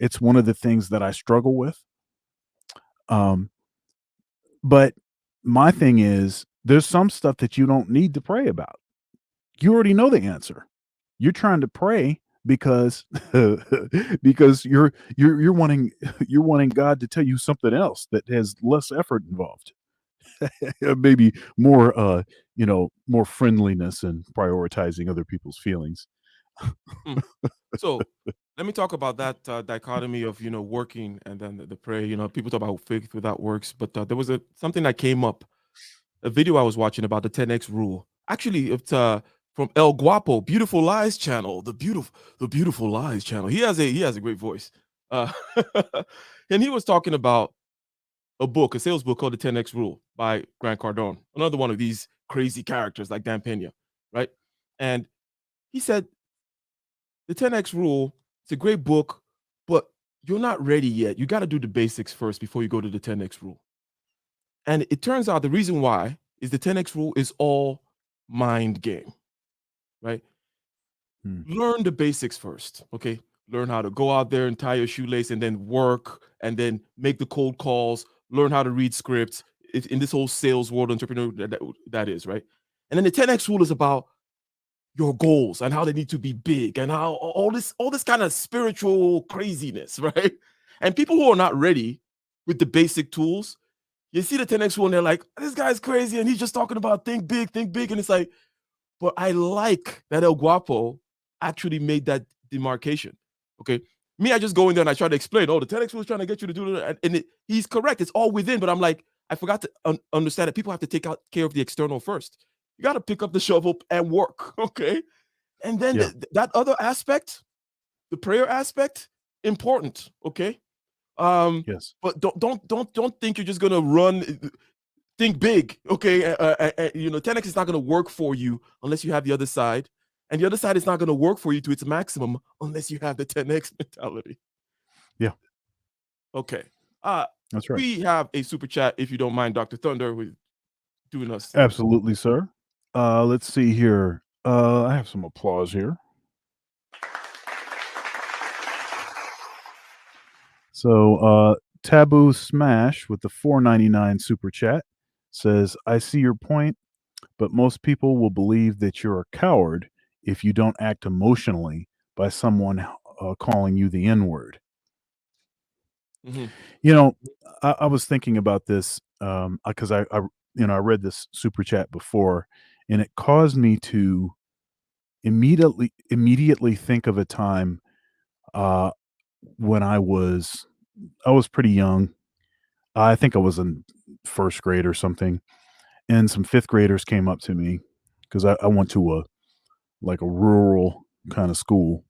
it's one of the things that I struggle with. But my thing is, there's some stuff that you don't need to pray about. You already know the answer. You're trying to pray because because you're wanting God to tell you something else that has less effort involved. Maybe more more friendliness and prioritizing other people's feelings. So let me talk about that dichotomy of working and then the prayer. People talk about faith without works, but there was something that came up, a video I was watching about the 10x rule. Actually, it's from El Guapo, Beautiful Lies channel, the Beautiful Lies channel. He has a great voice, and he was talking about a sales book called The 10x Rule by Grant Cardone, another one of these crazy characters like Dan Pena, right? And he said the 10x Rule, it's a great book, but you're not ready yet. You got to do the basics first before you go to the 10x Rule. And it turns out the reason why is the 10x Rule is all mind game, right? Learn the basics first, okay? Learn how to go out there and tie your shoelace and then work and then make the cold calls, learn how to read scripts in this whole sales world, entrepreneur that is, right? And then the 10x Rule is about your goals and how they need to be big and how all this kind of spiritual craziness, right? And people who are not ready with the basic tools, you see the 10x Rule and they're like, this guy's crazy and he's just talking about think big. And it's like, but I like that El Guapo actually made that demarcation, okay? Me, I just go in there and I try to explain, the 10x Rule is trying to get you to do that. And he's correct. It's all within, but I'm like, I forgot to understand that people have to take care of the external first. You got to pick up the shovel and work, okay? And then that other aspect, the prayer aspect, important, okay? Yes. But don't think you're just gonna run. Think big, okay? 10x is not gonna work for you unless you have the other side, and the other side is not gonna work for you to its maximum unless you have the 10x mentality. Yeah. Okay. That's right. We have a super chat, if you don't mind, Dr. Thunder, with doing us. Absolutely, sir. Let's see here. I have some applause here. So Taboo Smash with the $4.99 super chat says, I see your point, but most people will believe that you're a coward if you don't act emotionally by someone calling you the N-word. I was thinking about this because I read this super chat before, and it caused me to immediately think of a time when I was pretty young. I think I was in first grade or something, and some fifth graders came up to me because I went to a rural kind of school.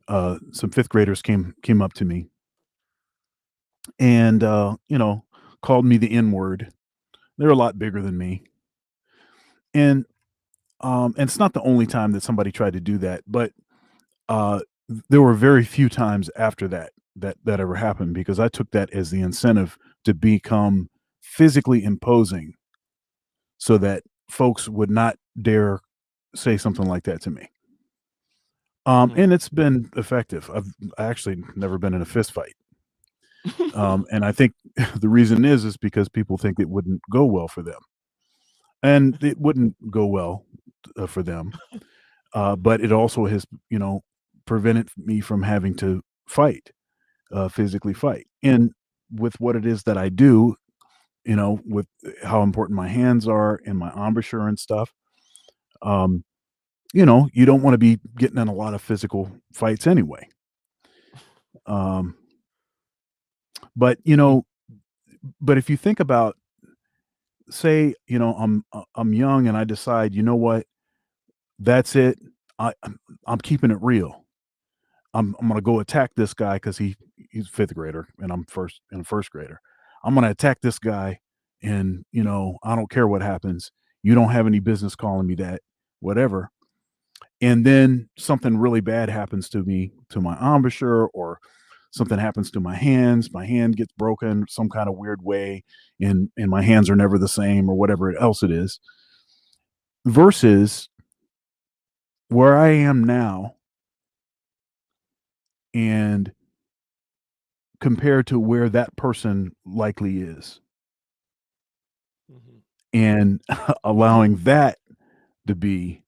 Some fifth graders came up to me and called me the N-word. They're a lot bigger than me, and it's not the only time that somebody tried to do that, but there were very few times after that ever happened, because I took that as the incentive to become physically imposing so that folks would not dare say something like that to me. And it's been effective. I've actually never been in a fist fight. And I think the reason is because people think it wouldn't go well for them. And it wouldn't go well for them. But it also has, prevented me from having to fight, physically fight. And with what it is that I do, with how important my hands are and my embouchure and stuff, You know, you don't want to be getting in a lot of physical fights anyway. But you know, but if you think about, say, you know, I'm young and I decide, you know what, that's it. I'm keeping it real. I'm gonna go attack this guy because he's fifth grader and I'm first grader. I'm gonna attack this guy, and you know, I don't care what happens. You don't have any business calling me that, whatever. And then something really bad happens to me, to my embouchure, or something happens to my hands. My hand gets broken some kind of weird way, and my hands are never the same, or whatever else it is. Versus where I am now, and compared to where that person likely is, and allowing that to be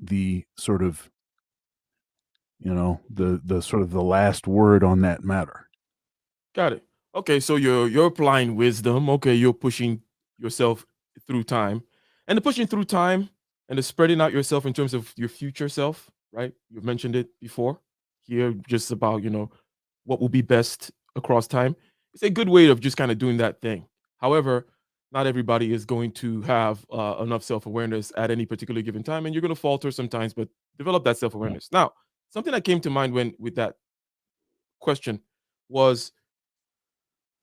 the sort of, you know, the sort of the last word on that matter. Got it. Okay, so you're applying wisdom. Okay, you're pushing yourself through time, and the pushing through time and the spreading out yourself in terms of your future self. Right? You've mentioned it before. Here, just about, you know, what will be best across time. It's a good way of just kind of doing that thing. However, not everybody is going to have enough self awareness at any particular given time, and you're going to falter sometimes. But develop that self awareness. Now, something that came to mind when with that question was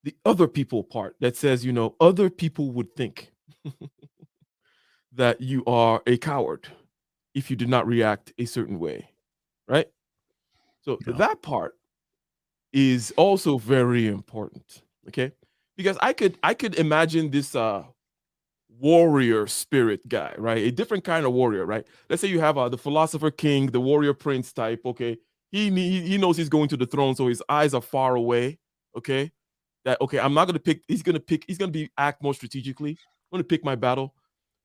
the other people part that says, you know, other people would think that you are a coward if you did not react a certain way, right? So Yeah. that part is also very important, okay? Because I could imagine this warrior spirit guy, right? A different kind of warrior, right? Let's say you have the philosopher king, the warrior prince type, okay? He knows he's going to the throne, so his eyes are far away, okay? That okay, I'm not gonna pick. He's gonna be act more strategically. I'm gonna pick my battle.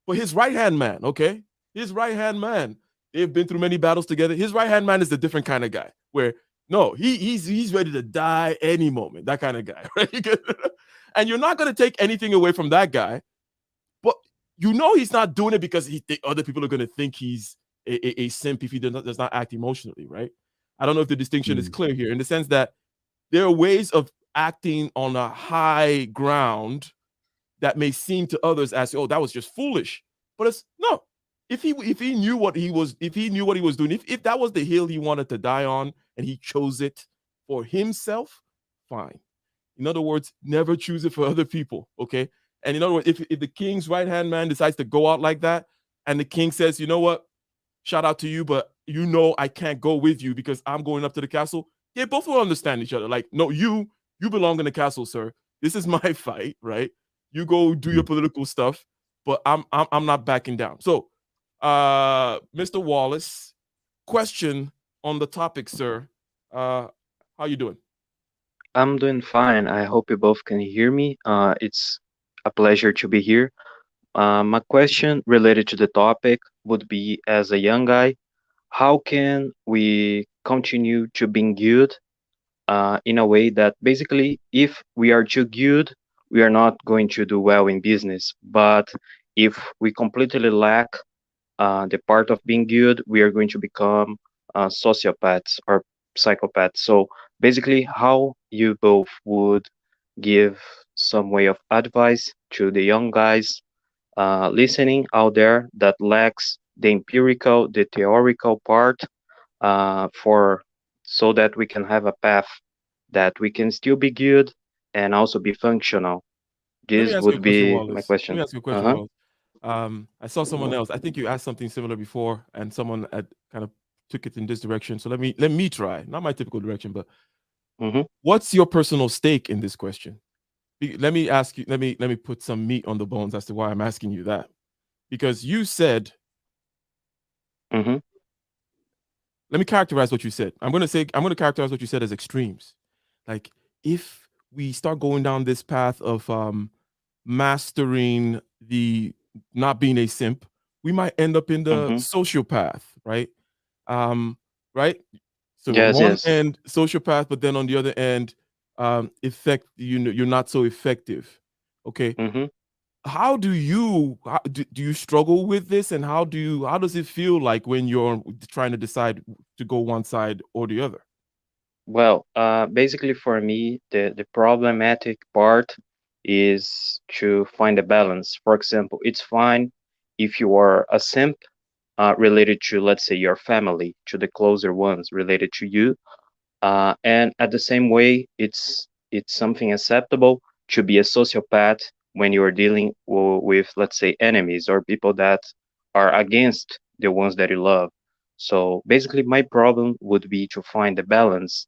But his right hand man, okay, his right hand man. They've been through many battles together. His right hand man is the different kind of guy where no, he's ready to die any moment. That kind of guy, right? And you're not gonna take anything away from that guy, but you know he's not doing it because other people are gonna think he's a simp if he does not act emotionally, right? I don't know if the distinction is clear here in the sense that there are ways of acting on a high ground that may seem to others as, oh, that was just foolish. But it's no. If he knew what he was, if he knew what he was doing, if that was the hill he wanted to die on and he chose it for himself, fine. In other words, never choose it for other people. Okay. And in other words, if the king's right hand man decides to go out like that, and the king says, you know what, shout out to you, but you know I can't go with you because I'm going up to the castle. They both will understand each other. Like, no, you belong in the castle, sir. This is my fight, right? You go do your political stuff, but I'm not backing down. So, Mr. Wallace, question on the topic, sir. How you doing? I'm doing fine. I hope you both can hear me. It's a pleasure to be here. My question related to the topic would be, as a young guy, how can we continue to being good in a way that basically, if we are too good, we are not going to do well in business. But if we completely lack the part of being good, we are going to become sociopaths or psychopaths. So basically, how you both would give some way of advice to the young guys listening out there that lacks the empirical, the theoretical part for so that we can have a path that we can still be good and also be functional. Let me This ask you a would question, be my Wallace. Let me question. ask you a question, Uh-huh. Wallace. I saw someone else. I think you asked something similar before, and someone had kind of took it in this direction. So let me try. Not my typical direction, but Mm-hmm. what's your personal stake in this question? Let me ask you. Let me put some meat on the bones as to why I'm asking you that. Because you said, Mm-hmm. let me characterize what you said. I'm going to characterize what you said as extremes. Like if we start going down this path of mastering the not being a simp, we might end up in the Mm-hmm. sociopath, right? Right. So on Yes, one yes. end, sociopath, but then on the other end, you're not so effective. Okay. Mm-hmm. how do you do you struggle with this, and how does it feel like when you're trying to decide to go one side or the other? Well, basically for me, the problematic part is to find a balance. For example, it's fine if you are a simp related to, let's say, your family, to the closer ones related to you, and at the same way, it's something acceptable to be a sociopath when you are dealing with, let's say, enemies or people that are against the ones that you love. So basically, my problem would be to find the balance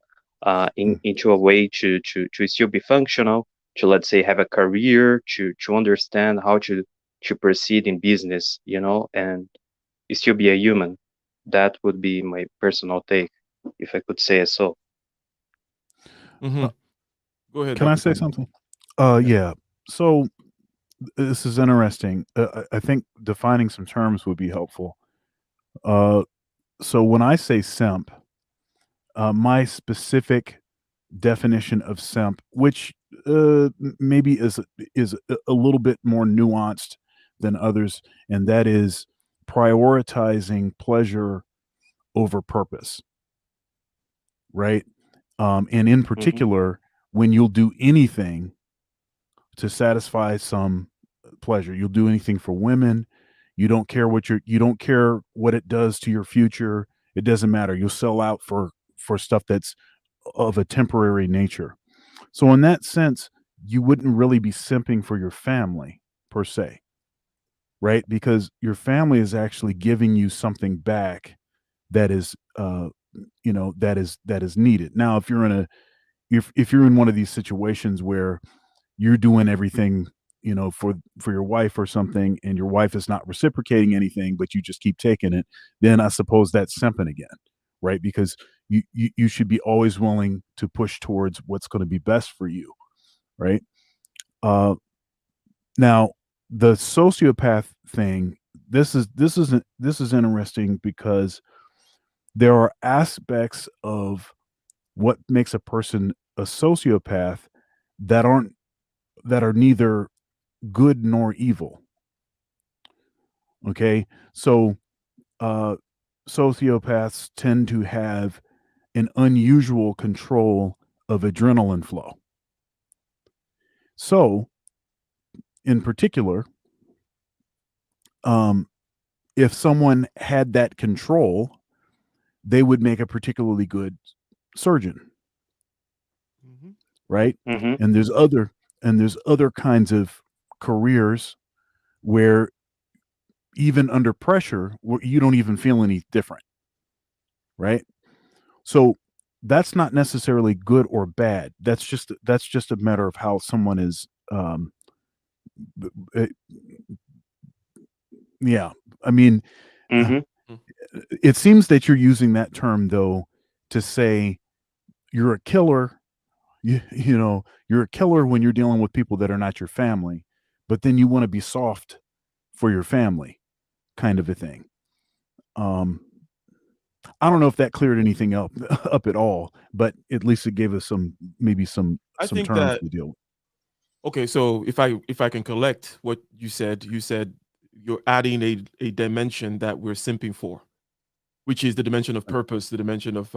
into a way to still be functional, to, let's say, have a career, to understand how to proceed in business, and still be a human. That would be my personal take, if I could say so. Mm-hmm. Go ahead. Can Dr. I say Thunder. something? Yeah. So this is interesting. I think defining some terms would be helpful. So when I say simp, my specific definition of simp, which maybe is a little bit more nuanced than others, and that is prioritizing pleasure over purpose, right? And in particular, when you'll do anything to satisfy some pleasure, you'll do anything for women. You don't care you don't care what it does to your future. It doesn't matter. You'll sell out for stuff that's of a temporary nature. So in that sense, you wouldn't really be simping for your family per se, right? Because your family is actually giving you something back that is that is needed. Now, if you're in one of these situations where you're doing everything, for your wife or something, and your wife is not reciprocating anything, but you just keep taking it, then I suppose that's simping again, right? Because you should be always willing to push towards what's going to be best for you, right? Now, the sociopath thing, this is interesting because there are aspects of what makes a person a sociopath that are neither good nor evil. Okay, so sociopaths tend to have an unusual control of adrenaline flow. So, in particular, if someone had that control, they would make a particularly good surgeon, right? Mm-hmm. And there's other kinds of careers where even under pressure, you don't even feel any different, right? So that's not necessarily good or bad. That's just a matter of how someone is. Yeah, I mean, Mm-hmm. it seems that you're using that term though to say you're a killer. You're a killer when you're dealing with people that are not your family, but then you want to be soft for your family, kind of a thing. I don't know if that cleared anything up at all, but at least it gave us some think terms that to deal with. Okay, so if I can collect what you said you're adding a dimension that we're simping for, which is the dimension of purpose, the dimension of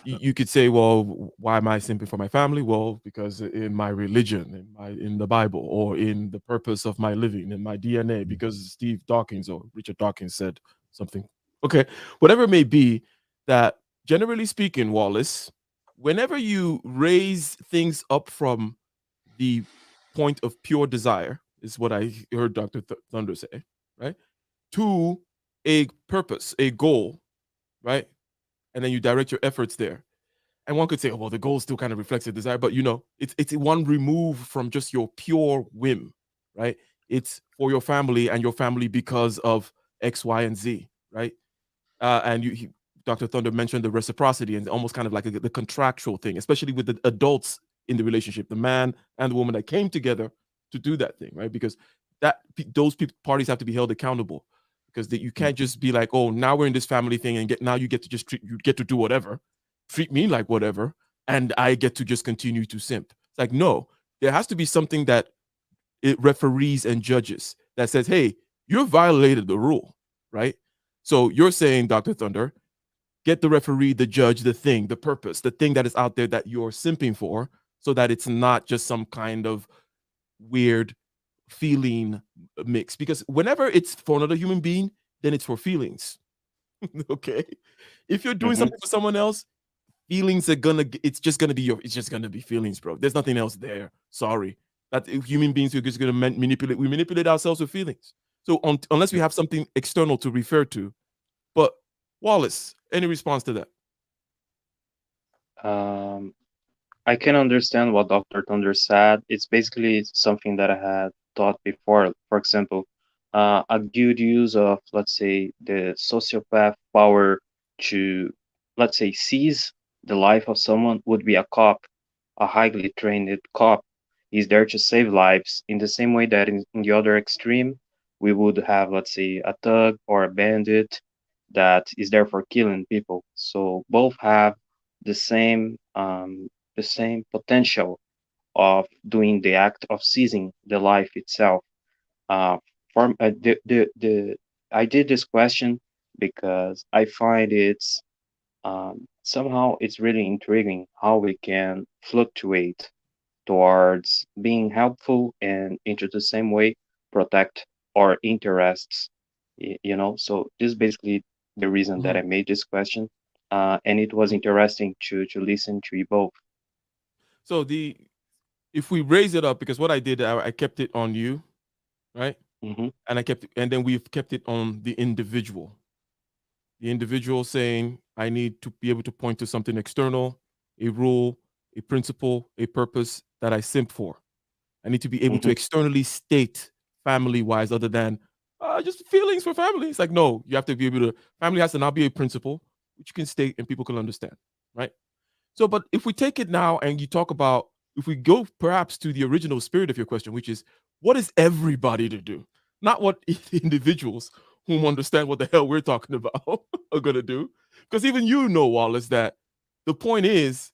you could say, well, why am I simping for my family? Well, because in my religion, in the Bible, or in the purpose of my living, in my DNA, because Steve Dawkins or Richard Dawkins said something. Okay, whatever it may be, that generally speaking, Wallace, whenever you raise things up from the point of pure desire, is what I heard Dr. Thunder say, right? To a purpose, a goal, right? And then you direct your efforts there. And one could say, oh, well, the goal still kind of reflects the desire, but it's one remove from just your pure whim, right? It's for your family and your family because of X, Y, and Z, right? And Dr. Thunder mentioned the reciprocity and almost kind of like the contractual thing, especially with the adults in the relationship, the man and the woman that came together to do that thing, right? Because those parties have to be held accountable, because you can't just be like, oh, now we're in this family thing, and now you get to do whatever, treat me like whatever, and I get to just continue to simp. It's like, no, there has to be something that referees and judges that says, hey, you violated the rule, right? So you're saying, Dr. Thunder, get the referee, the judge, the thing, the purpose, the thing that is out there that you're simping for, so that it's not just some kind of weird feeling mix. Because whenever it's for another human being, then it's for feelings. Okay? If you're doing something for someone else, feelings are it's just gonna be feelings, bro. There's nothing else there. Sorry. That human beings are just gonna manipulate. We manipulate ourselves with feelings. So unless we have something external to refer to. But Wallace, any response to that? I can understand what Dr. Thunder said. It's basically something that I had thought before. For example, a good use of, let's say, the sociopath power to, let's say, seize the life of someone would be a cop, a highly trained cop. He's there to save lives in the same way that in the other extreme, we would have, let's say, a thug or a bandit that is there for killing people. So both have the same potential of doing the act of seizing the life itself. For I did this question because I find it's somehow it's really intriguing how we can fluctuate towards being helpful and into the same way protect our interests. You know, so this is basically the reason that I made this question, and it was interesting to listen to you both. So if we raise it up, because what I did, I kept it on you, right? And then we've kept it on the individual. The individual saying, I need to be able to point to something external, a rule, a principle, a purpose that I simp for. I need to be able to externally state family-wise, other than just feelings for family. It's like, no, you have to be able to, family has to now be a principle, which you can state and people can understand, right? So, but if we take it now and you talk about, if we go perhaps to the original spirit of your question, which is, what is everybody to do? Not what individuals whom understand what the hell we're talking about are going to do. Because even you know, Wallace, that the point is,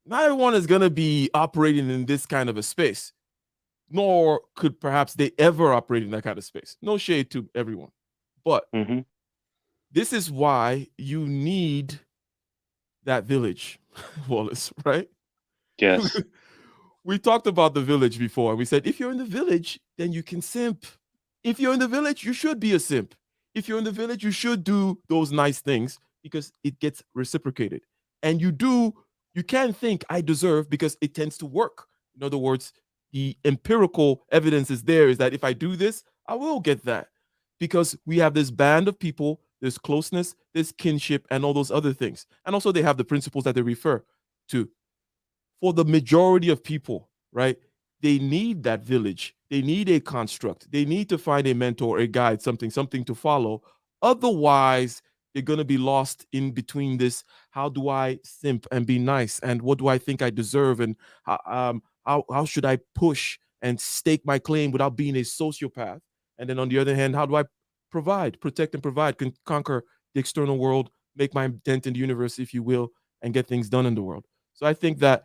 not everyone is going to be operating in this kind of a space, nor could perhaps they ever operate in that kind of space. No shade to everyone. But this is why you need that village, Wallace, right? Yes. We talked about the village before. We said, if you're in the village, then you can simp. If you're in the village, you should be a simp. If you're in the village, you should do those nice things because it gets reciprocated. And you can think I deserve because it tends to work. In other words, the empirical evidence is there, is that if I do this, I will get that. Because we have this band of people, this closeness, this kinship, and all those other things. And also they have the principles that they refer to. For the majority of people, right? They need that village. They need a construct. They need to find a mentor, a guide, something to follow. Otherwise, they're going to be lost in between this. How do I simp and be nice? And what do I think I deserve? And how should I push and stake my claim without being a sociopath? And then on the other hand, how do I protect and provide, conquer the external world, make my dent in the universe, if you will, and get things done in the world? So I think that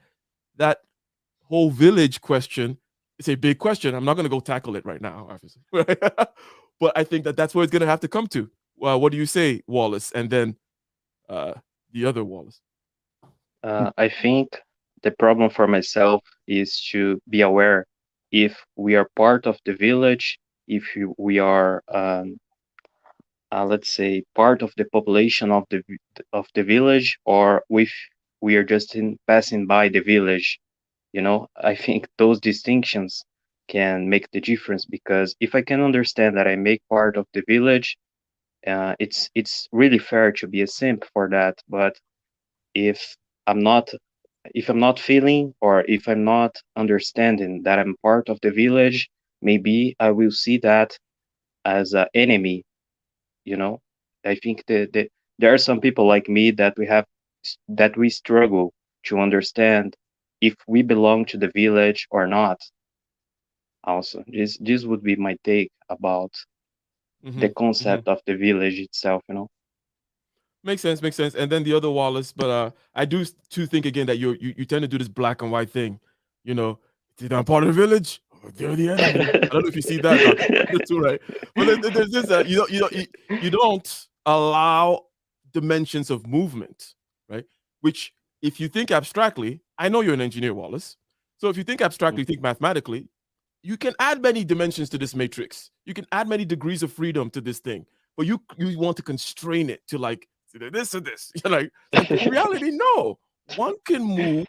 whole village question is a big question. I'm not going to go tackle it right now, obviously. But I think that's where it's going to have to come to. What do you say, Wallace? And then the other Wallace. I think the problem for myself is to be aware if we are part of the village, if we are, let's say, part of the population of the village, or if we are just passing by the village. You know, I think those distinctions can make the difference, because if I can understand that I make part of the village, it's really fair to be a simp for that. But if I'm not feeling, or if I'm not understanding that I'm part of the village, maybe I will see that as an enemy. You know, I think that there are some people like me that we struggle to understand if we belong to the village or not. Also, this would be my take about the concept of the village itself, you know. Makes sense. And then the other Wallace, but I do too think again that you tend to do this black and white thing. You know, it's either I'm part of the village They're the enemy. I don't know if you see that, Dr. too, right? But there's this, you don't allow dimensions of movement, right? Which, if you think abstractly, I know you're an engineer, Wallace. So if you think abstractly, think mathematically, you can add many dimensions to this matrix. You can add many degrees of freedom to this thing, but you want to constrain it to like this or this. You're like in reality, no. One can move.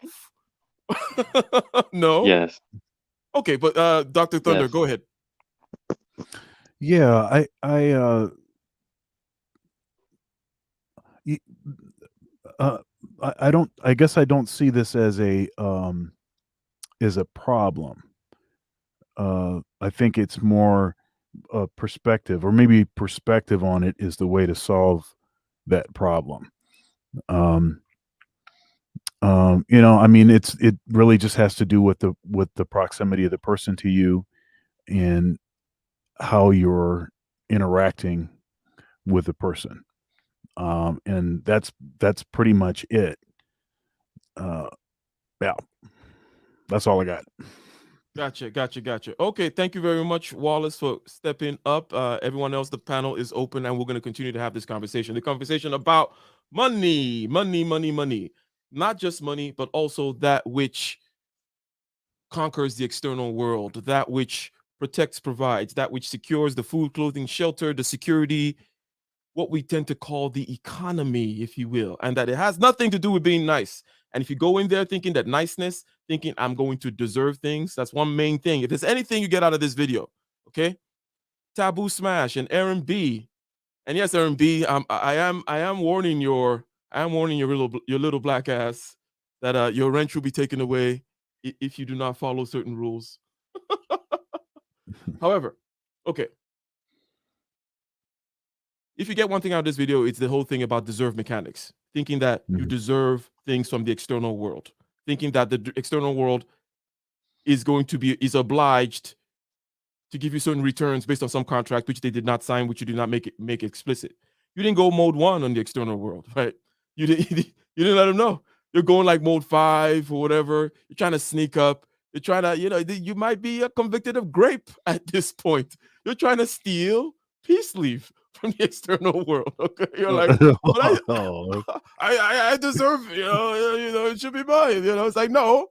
No. Yes. Okay, but Dr. Thunder, Yes. go ahead. Yeah, I guess I don't see this as a problem. I think it's more a perspective, or maybe perspective on it is the way to solve that problem. I mean, it really just has to do with the proximity of the person to you and how you're interacting with the person. And that's pretty much it. Yeah, that's all I got. Gotcha. Okay, thank you very much, Wallace, for stepping up. Everyone else, the panel is open, and we're going to continue to have this conversation. The conversation about money. Not just money, but also that which conquers the external world, that which protects, provides, that which secures the food, clothing, shelter, the security, what we tend to call the economy, if you will, and that it has nothing to do with being nice. And if you go in there thinking that niceness, thinking I'm going to deserve things, that's one main thing. If there's anything you get out of this video, okay? Taboo Smash and Aaron B. And yes, Aaron B, I am warning your little black ass that your rent will be taken away if you do not follow certain rules. However, okay. If you get one thing out of this video, it's the whole thing about deserve mechanics, thinking that you deserve things from the external world, thinking that the external world is obliged to give you certain returns based on some contract which they did not sign, which you did not make explicit. You didn't go mode 1 on the external world, right? You didn't let them know. You're going like mode 5 or whatever. You're trying to sneak up. You're trying to, you might be convicted of grape at this point. You're trying to steal peace leave from the external world. Okay, you're like, I deserve, it should be mine. It's like, no,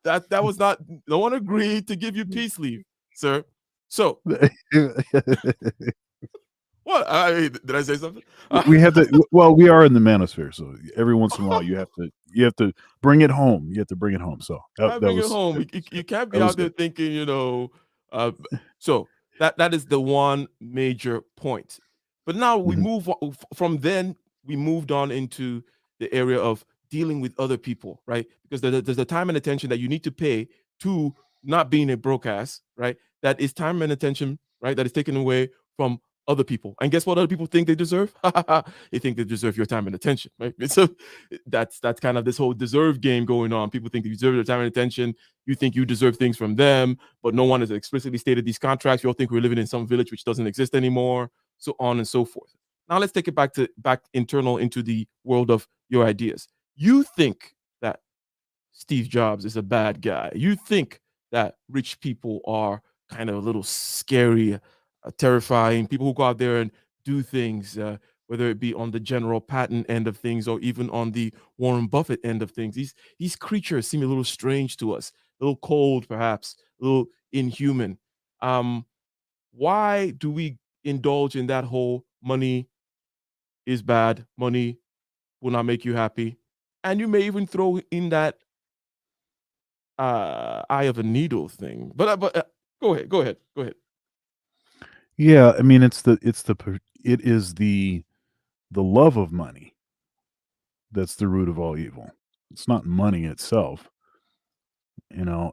that was not. No one agreed to give you peace leave, sir. So, what? Did I say something? We have to. Well, we are in the manosphere, so every once in a while you have to bring it home. You have to bring it home. So bring it home. You can't be out there thinking, So that is the one major point. But now we move from then. We moved on into the area of dealing with other people, right? Because there's a time and attention that you need to pay to not being a broke ass, right? That is time and attention, right? That is taken away from other people. And guess what other people think they deserve? They think they deserve your time and attention, right? So that's kind of this whole deserve game going on. People think they deserve their time and attention. You think you deserve things from them, but no one has explicitly stated these contracts. You all think we're living in some village which doesn't exist anymore, so on and so forth. Now let's take it back internal into the world of your ideas. You think that Steve Jobs is a bad guy. You think that rich people are kind of a little scary, terrifying, people who go out there and do things, whether it be on the General Patton end of things or even on the Warren Buffett end of things. These creatures seem a little strange to us, a little cold, perhaps, a little inhuman. Why do we indulge in that whole money is bad, money will not make you happy? And you may even throw in that eye of a needle thing. But go ahead. Yeah, I mean, it is the love of money that's the root of all evil. It's not money itself, and no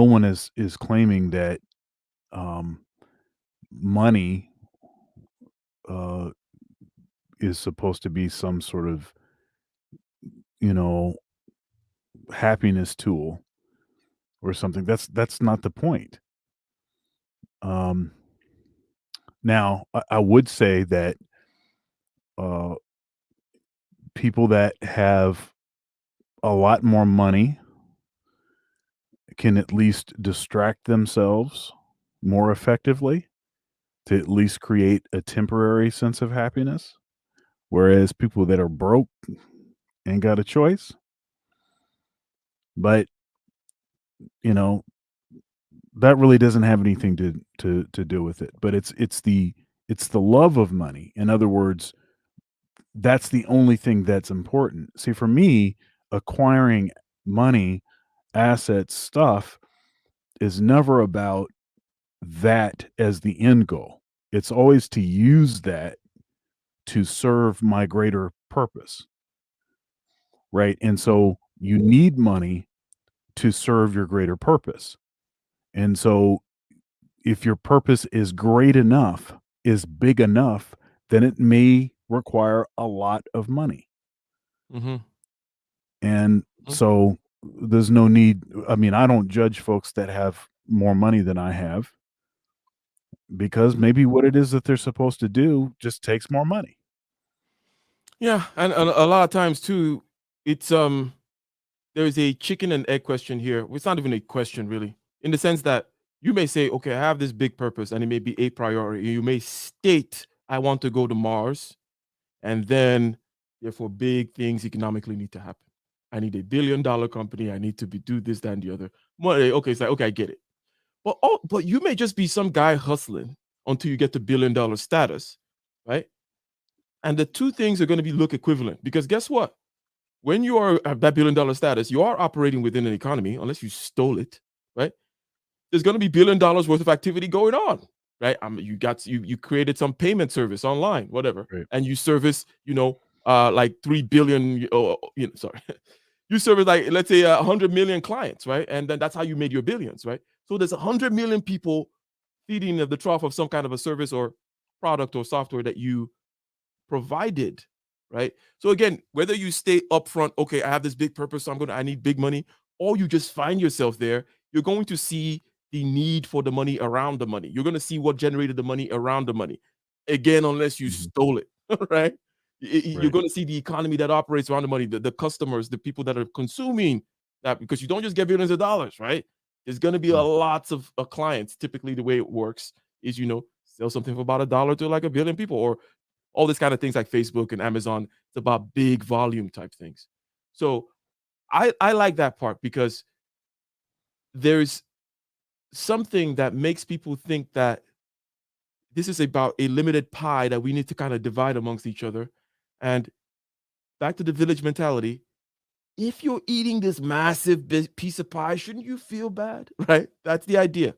one is claiming that money is supposed to be some sort of happiness tool or something. That's not the point. Now I would say that people that have a lot more money can at least distract themselves more effectively to at least create a temporary sense of happiness. Whereas people that are broke ain't got a choice. But, you know, that really doesn't have anything to do with it. But it's the love of money. In other words, that's the only thing that's important. See, for me, acquiring money, assets, stuff is never about that as the end goal. It's always to use that to serve my greater purpose. Right. And so you need money to serve your greater purpose. And so if your purpose is great enough, is big enough, then it may require a lot of money. Mm-hmm. And so there's no need. I mean, I don't judge folks that have more money than I have, because maybe what it is that they're supposed to do just takes more money. Yeah, and a lot of times too, it's there is a chicken and egg question here. It's not even a question really, in the sense that you may say, okay, I have this big purpose and it may be a priority. You may state, I want to go to Mars, and then therefore big things economically need to happen. I need $1 billion company. I need to do this, that, and the other. Okay, it's like, okay, I get it. But you may just be some guy hustling until you get to $1 billion status, right? And the two things are going to look equivalent, because guess what? When you are at that $1 billion status, you are operating within an economy, unless you stole it, right? There's going to be $1 billion worth of activity going on, right? You created some payment service online, whatever, Right. and you service, like 3 billion. Sorry, you service, like, let's say 100 million clients, right? And then that's how you made your billions, right? So there's 100 million people feeding the trough of some kind of a service or product or software that you provided, right? So again, whether you stay upfront, okay, I have this big purpose, so I need big money, or you just find yourself there, you're going to see the need for the money around the money. You're going to see what generated the money around the money. Again, unless you stole it, right? You're Right. going to see the economy that operates around the money, the customers, the people that are consuming that, because you don't just get billions of dollars, right? There's going to be lots of clients. Typically, the way it works is, sell something for about $1 to like 1 billion people, or all this kind of things like Facebook and Amazon. It's about big volume type things. So I like that part, because there's something that makes people think that this is about a limited pie that we need to kind of divide amongst each other. And back to the village mentality, if you're eating this massive piece of pie, shouldn't you feel bad, right? That's the idea.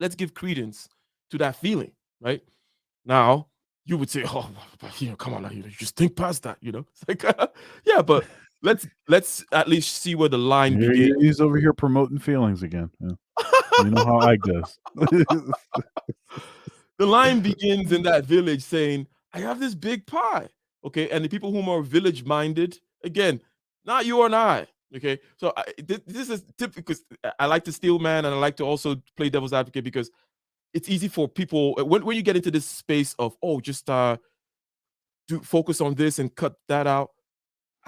Let's give credence to that feeling, right? Now, you would say, oh, come on, you just think past that, It's like, yeah, but let's at least see where the line begins. He's over here promoting feelings again. Yeah. You know how Ike does. The line begins in that village saying, I have this big pie, okay? And the people who are village-minded, again, not you and I, okay? So this is typical. I like to steal man, and I like to also play devil's advocate, because it's easy for people when you get into this space of, just focus on this and cut that out.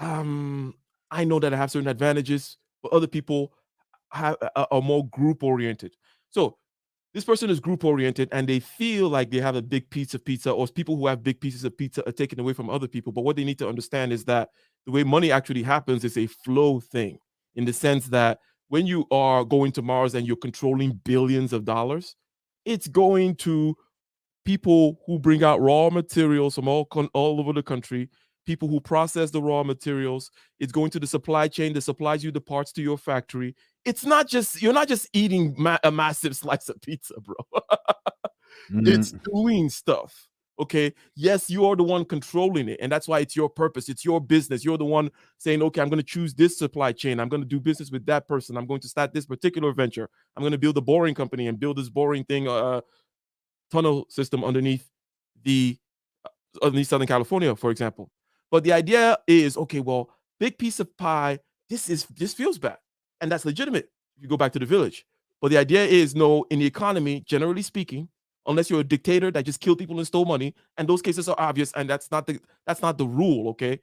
I know that I have certain advantages, but other people are more group oriented. So this person is group oriented, and they feel like they have a big piece of pizza, or people who have big pieces of pizza are taken away from other people. But what they need to understand is that the way money actually happens is a flow thing, in the sense that when you are going to Mars and you're controlling billions of dollars, it's going to people who bring out raw materials from all over the country, people who process the raw materials. It's going to the supply chain that supplies you the parts to your factory. It's not just, you're not just eating a massive slice of pizza, bro. It's doing stuff. Okay. Yes, you are the one controlling it. And that's why it's your purpose. It's your business. You're the one saying, okay, I'm going to choose this supply chain. I'm going to do business with that person. I'm going to start this particular venture. I'm going to build a boring company and build this boring thing, tunnel system underneath Southern California, for example. But the idea is, okay, well, big piece of pie, this feels bad. And that's legitimate if you go back to the village. But the idea is, no, in the economy, generally speaking, unless you're a dictator that just killed people and stole money, and those cases are obvious, and that's not the rule, okay?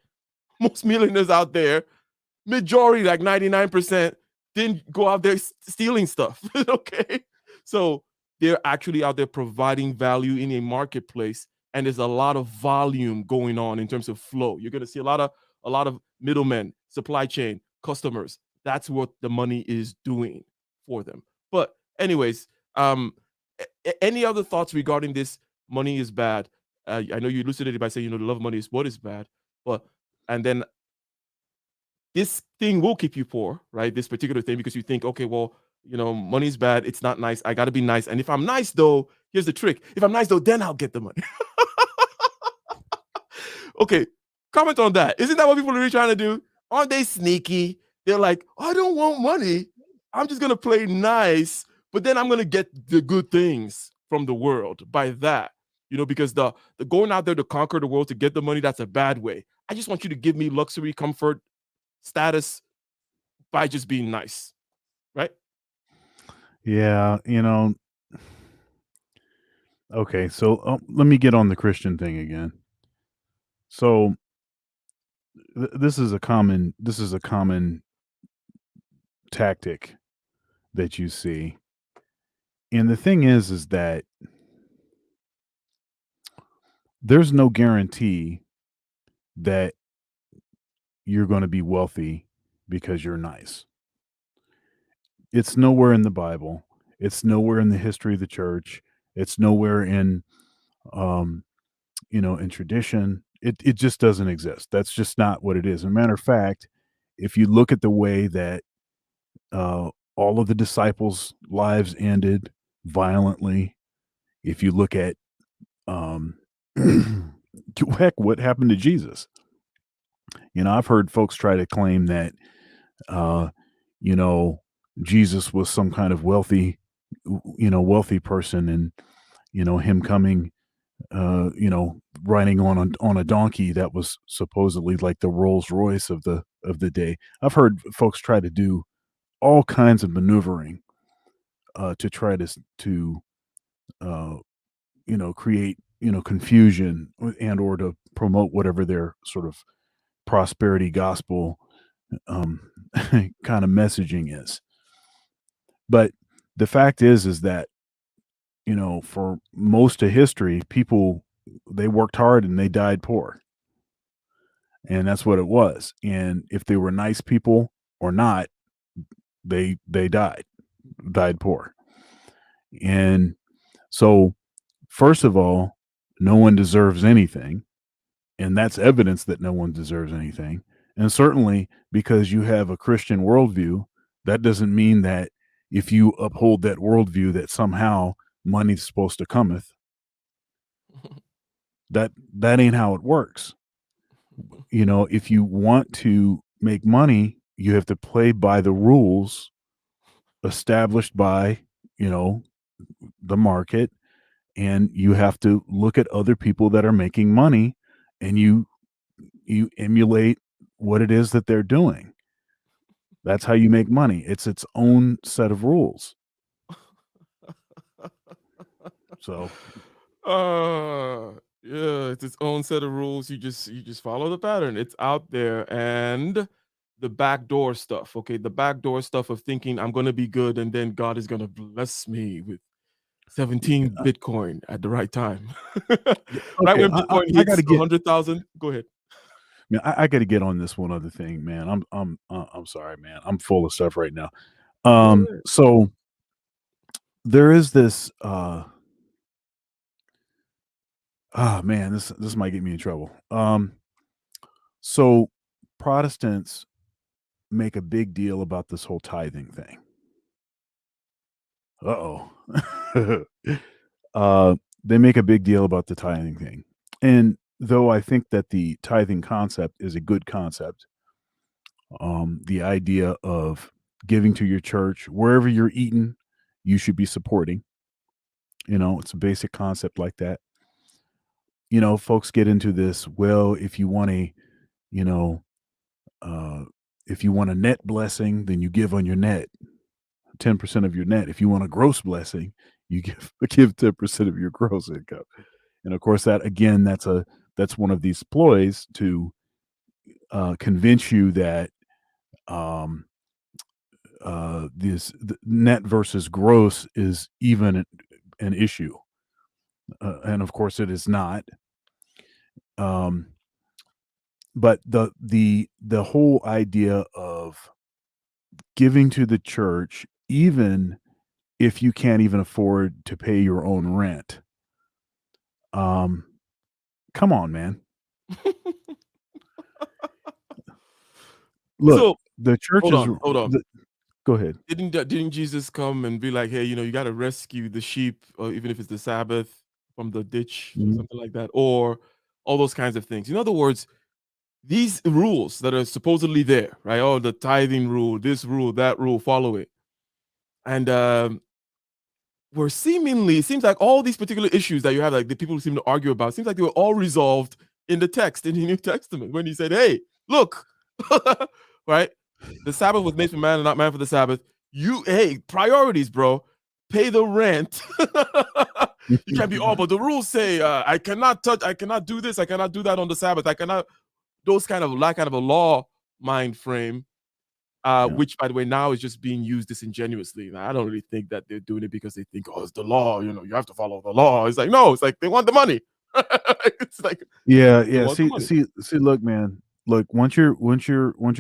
Most millionaires out there, majority, like 99%, didn't go out there stealing stuff. Okay, so they're actually out there providing value in a marketplace, and there's a lot of volume going on in terms of flow. You're going to see a lot of middlemen, supply chain, customers. That's what the money is doing for them. But anyways, any other thoughts regarding this? Money is bad. I know you elucidated by saying, the love of money is what is bad, but and then this thing will keep you poor, right? This particular thing, because you think, okay, well, money's bad. It's not nice. I got to be nice. And if I'm nice, though, here's the trick. If I'm nice, though, then I'll get the money. Okay, comment on that. Isn't that what people are really trying to do? Aren't they sneaky? They're like, I don't want money. I'm just going to play nice, but then I'm going to get the good things from the world by that. Because the going out there to conquer the world to get the money, that's a bad way. I just want you to give me luxury, comfort, status by just being nice, right? Yeah, okay, so let me get on the Christian thing again. So this is a common tactic that you see. And the thing is that there's no guarantee that you're going to be wealthy because you're nice. It's nowhere in the Bible. It's nowhere in the history of the church. It's nowhere in, in tradition. It just doesn't exist. That's just not what it is. As a matter of fact, if you look at the way that all of the disciples' lives ended violently, if you look at heck, what happened to Jesus? I've heard folks try to claim that Jesus was some kind of wealthy person, and him coming riding on a donkey that was supposedly like the Rolls Royce of the day. I've heard folks try to do all kinds of maneuvering to try to create confusion and or to promote whatever their sort of prosperity gospel kind of messaging is. But the fact is that for most of history, people, they worked hard and they died poor, and that's what it was. And if they were nice people or not, they died poor. And so, first of all, no one deserves anything, and that's evidence that no one deserves anything. And certainly, because you have a Christian worldview, that doesn't mean that if you uphold that worldview that somehow money's supposed to cometh. That ain't how it works. If you want to make money, you have to play by the rules established by, the market, and you have to look at other people that are making money, and you emulate what it is that they're doing. That's how you make money. It's its own set of rules. So, yeah, it's its own set of rules. You just follow the pattern. It's out there. And the backdoor stuff, okay, the backdoor stuff of thinking I'm going to be good and then God is going to bless me with 17 Bitcoin at the right time. Right when Bitcoin hits 100,000. Go ahead. Man, I got to get on this one other thing, man. I'm sorry, man. I'm full of stuff right now. So there is this. Man, this might get me in trouble. So Protestants make a big deal about this whole tithing thing. They make a big deal about the tithing thing, and though I think that the tithing concept is a good concept, the idea of giving to your church, wherever you're eating, you should be supporting. It's a basic concept like that. Folks get into this. Well, if you want a net blessing, then you give on your net 10% of your net. If you want a gross blessing, you give 10% of your gross income. And of course, that again, that's one of these ploys to convince you that the net versus gross is even an issue, and of course it is not. But the whole idea of giving to the church, even if you can't even afford to pay your own rent, come on, man. Look, So the church hold is. on. Go ahead. Didn't Jesus come and be like, hey, you got to rescue the sheep, or even if it's the Sabbath, from the ditch, or something like that, or all those kinds of things. In other words, these rules that are supposedly there, right? Oh, the tithing rule, this rule, that rule, follow it. And it seems like all these particular issues that you have, like the people seem to argue about, seems like they were all resolved in the text, in the New Testament, when he said, hey, look, right? The Sabbath was made for man and not man for the Sabbath. Priorities, bro. Pay the rent. You can't be, but the rules say I cannot do this, I cannot do that on the Sabbath. I cannot, those kind of a law mind frame, which, by the way, now is just being used disingenuously. Now, I don't really think that they're doing it because they think, it's the law, you have to follow the law. It's like, no, it's like they want the money. It's like, yeah. See, look, man. Look, once your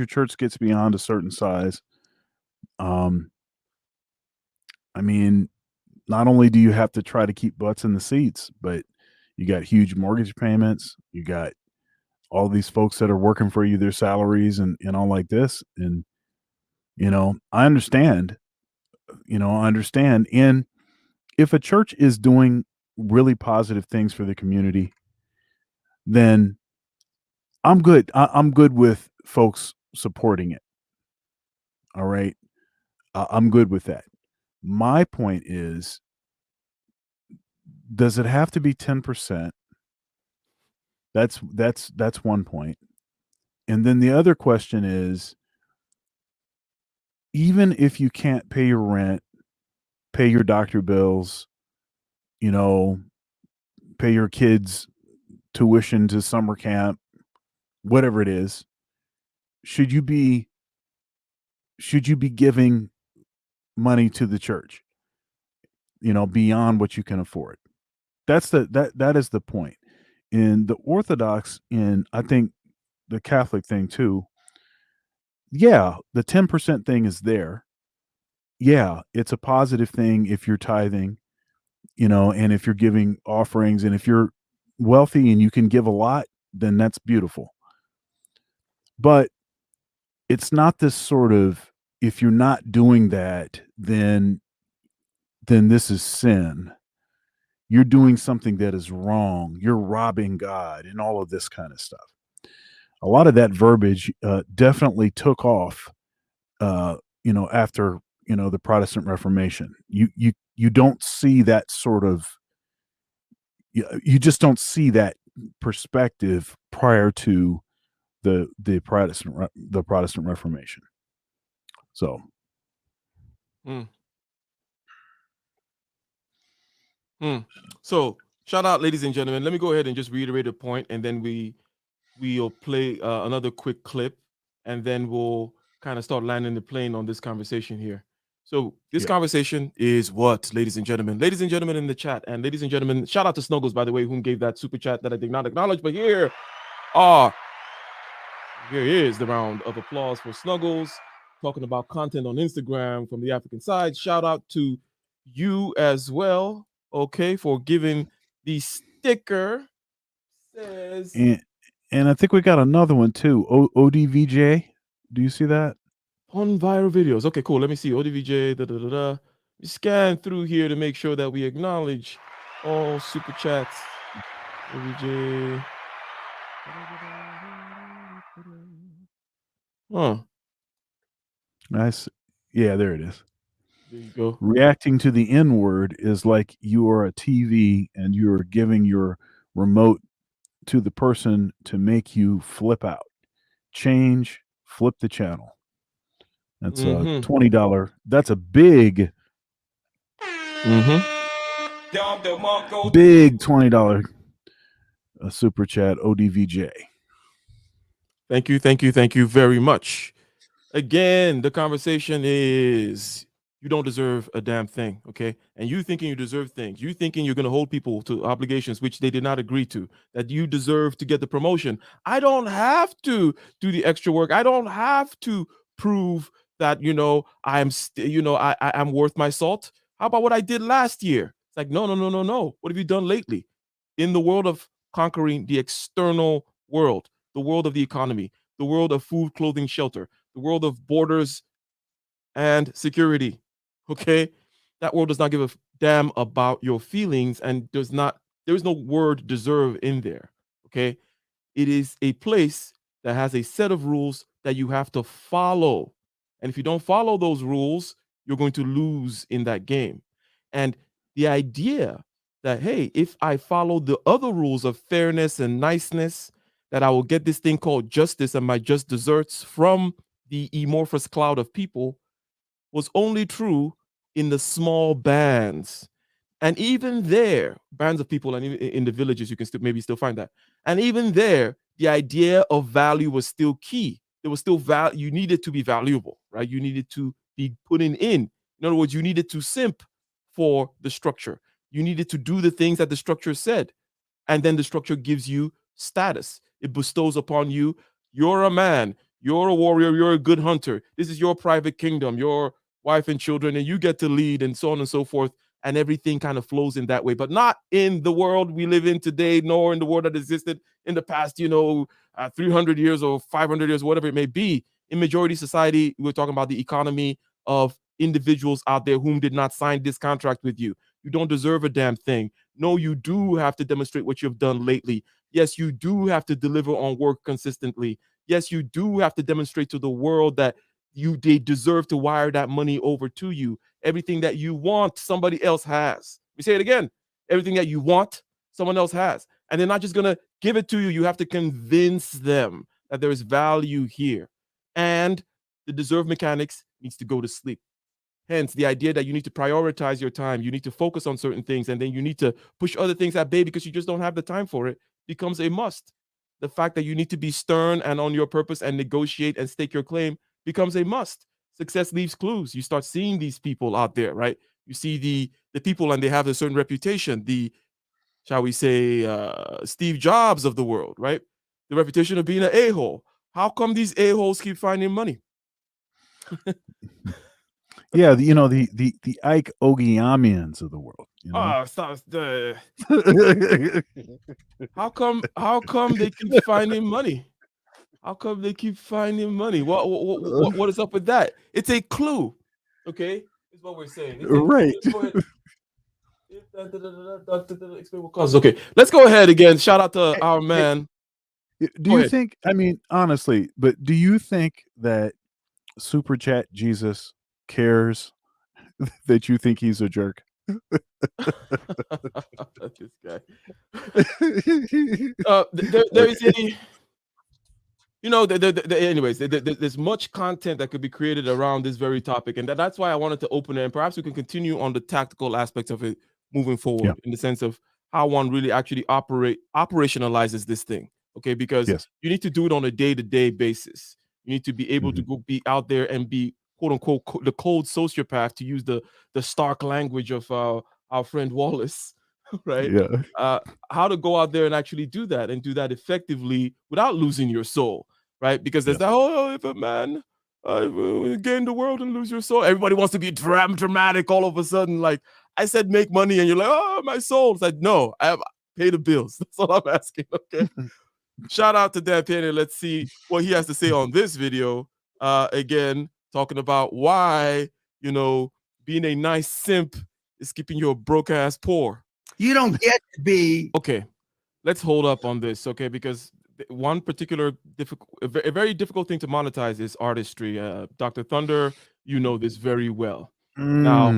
church gets beyond a certain size, I mean, not only do you have to try to keep butts in the seats, but you got huge mortgage payments. You got all these folks that are working for you, their salaries and all like this. And, I understand. And if a church is doing really positive things for the community, then I'm good. I'm good with folks supporting it. All right. I'm good with that. My point is, does it have to be 10%? That's one point. And then the other question is, even if you can't pay your rent, pay your doctor bills, pay your kids' tuition to summer camp, whatever it is, should you be giving money to the church, beyond what you can afford? That is the point. In the Orthodox, and I think the Catholic thing too, yeah, the 10% thing is there. Yeah, it's a positive thing if you're tithing, and if you're giving offerings, and if you're wealthy and you can give a lot, then that's beautiful. But it's not this sort of, if you're not doing that, then this is sin. You're doing something that is wrong. You're robbing God and all of this kind of stuff. A lot of that verbiage definitely took off, after, the Protestant Reformation. You don't see that sort of, you just don't see that perspective prior to the Protestant Reformation. So. So shout out, ladies and gentlemen. Let me go ahead and just reiterate a point, and then we'll play another quick clip, and then we'll kind of start landing the plane on this conversation here. So this conversation is what, ladies and gentlemen in the chat, and ladies and gentlemen, shout out to Snuggles, by the way, whom gave that super chat that I did not acknowledge, but here is the round of applause for Snuggles, talking about content on Instagram from the African side. Shout out to you as well, okay, for giving the sticker. Says, and I think we got another one too. ODVJ, do you see that? On viral videos. Okay, cool. Let me see. ODVJ. We scan through here to make sure that we acknowledge all super chats. ODVJ. Nice. Yeah, there it is. There you go. Reacting to the N-word is like you are a TV and you are giving your remote to the person to make you flip out. Change, flip the channel. That's a $20. That's a big, big $20 super chat. ODVJ. Thank you very much. Again, the conversation is you don't deserve a damn thing, okay? And you thinking you deserve things, you thinking you're going to hold people to obligations which they did not agree to, that you deserve to get the promotion. I don't have to do the extra work. I don't have to prove that, I'm worth my salt. How about what I did last year? It's like, no, no, no, no, no. What have you done lately? In the world of conquering the external world, the world of the economy, the world of food, clothing, shelter, the world of borders and security. Okay? That world does not give a damn about your feelings and there is no word deserve in there. Okay? It is a place that has a set of rules that you have to follow. And if you don't follow those rules, you're going to lose in that game. And the idea that, hey, if I follow the other rules of fairness and niceness, that I will get this thing called justice and my just desserts from the amorphous cloud of people was only true in the small bands. And even there, bands of people, and even in the villages, you can maybe still find that. And even there, the idea of value was still key. There was still value. You needed to be valuable, right? You needed to be putting in. In other words, you needed to simp for the structure. You needed to do the things that the structure said. And then the structure gives you status. It bestows upon you, you're a man, you're a warrior, you're a good hunter. This is your private kingdom, your wife and children, and you get to lead and so on and so forth. And everything kind of flows in that way, but not in the world we live in today, nor in the world that existed in the past, 300 years or 500 years, whatever it may be. In majority society, we're talking about the economy of individuals out there whom did not sign this contract with you. You don't deserve a damn thing. No, you do have to demonstrate what you've done lately. Yes, you do have to deliver on work consistently. Yes, you do have to demonstrate to the world that they deserve to wire that money over to you. Everything that you want, somebody else has. We say it again. Everything that you want, someone else has. And they're not just going to give it to you. You have to convince them that there is value here. And the deserve mechanics needs to go to sleep. Hence, the idea that you need to prioritize your time, you need to focus on certain things, and then you need to push other things at bay because you just don't have the time for it becomes a must. The fact that you need to be stern and on your purpose and negotiate and stake your claim becomes a must. Success leaves clues. You start seeing these people out there, right? You see the people and they have a certain reputation, the, shall we say, Steve Jobs of the world, right? The reputation of being an a-hole. How come these a-holes keep finding money? Yeah, the Ike Ogiamians of the world. How come they keep finding money? How come they keep finding money? What is up with that? It's a clue. Okay, is what we're saying. Right. Okay, let's go ahead again. Shout out to our man. Do you think? I mean, honestly, but do you think that Super Chat Jesus cares that you think he's a jerk? This guy. There is a, anyways, there's much content that could be created around this very topic, and that's why I wanted to open it, and perhaps we can continue on the tactical aspects of it moving forward, in the sense of how one really actually operationalizes this thing. Okay, because you need to do it on a day-to-day basis. You need to be able to go be out there and be, quote unquote, the cold sociopath, to use the stark language of our friend Wallace, right? How to go out there and actually do that, and do that effectively without losing your soul, right? Because there's that, if a man gain the world and lose your soul, everybody wants to be dramatic all of a sudden. Like, I said, make money, and you're like, oh, my soul. It's like, no, I have pay the bills. That's all I'm asking. Okay. Shout out to Dan Penny. Let's see what he has to say on this video. Again, talking about why, being a nice simp is keeping you a broke ass poor. You don't get to be. Okay, let's hold up on this, okay? Because one particular a very difficult thing to monetize is artistry. Dr. Thunder, you know this very well. Now,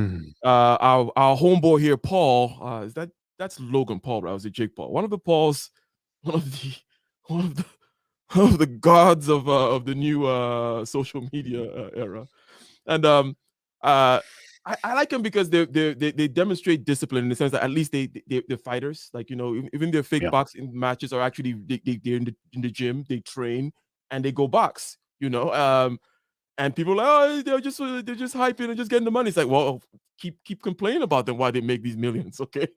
our homeboy here, Paul, that's Logan Paul, right? Or was it Jake Paul? One of the Pauls, one of the gods of the new social media era, and I like them because they demonstrate discipline in the sense that at least they're fighters. Like, even their fake boxing matches are actually they're in the gym, they train and they go box. And people are like, oh, they're just hyping and just getting the money. It's like, well, keep complaining about them why they make these millions, okay?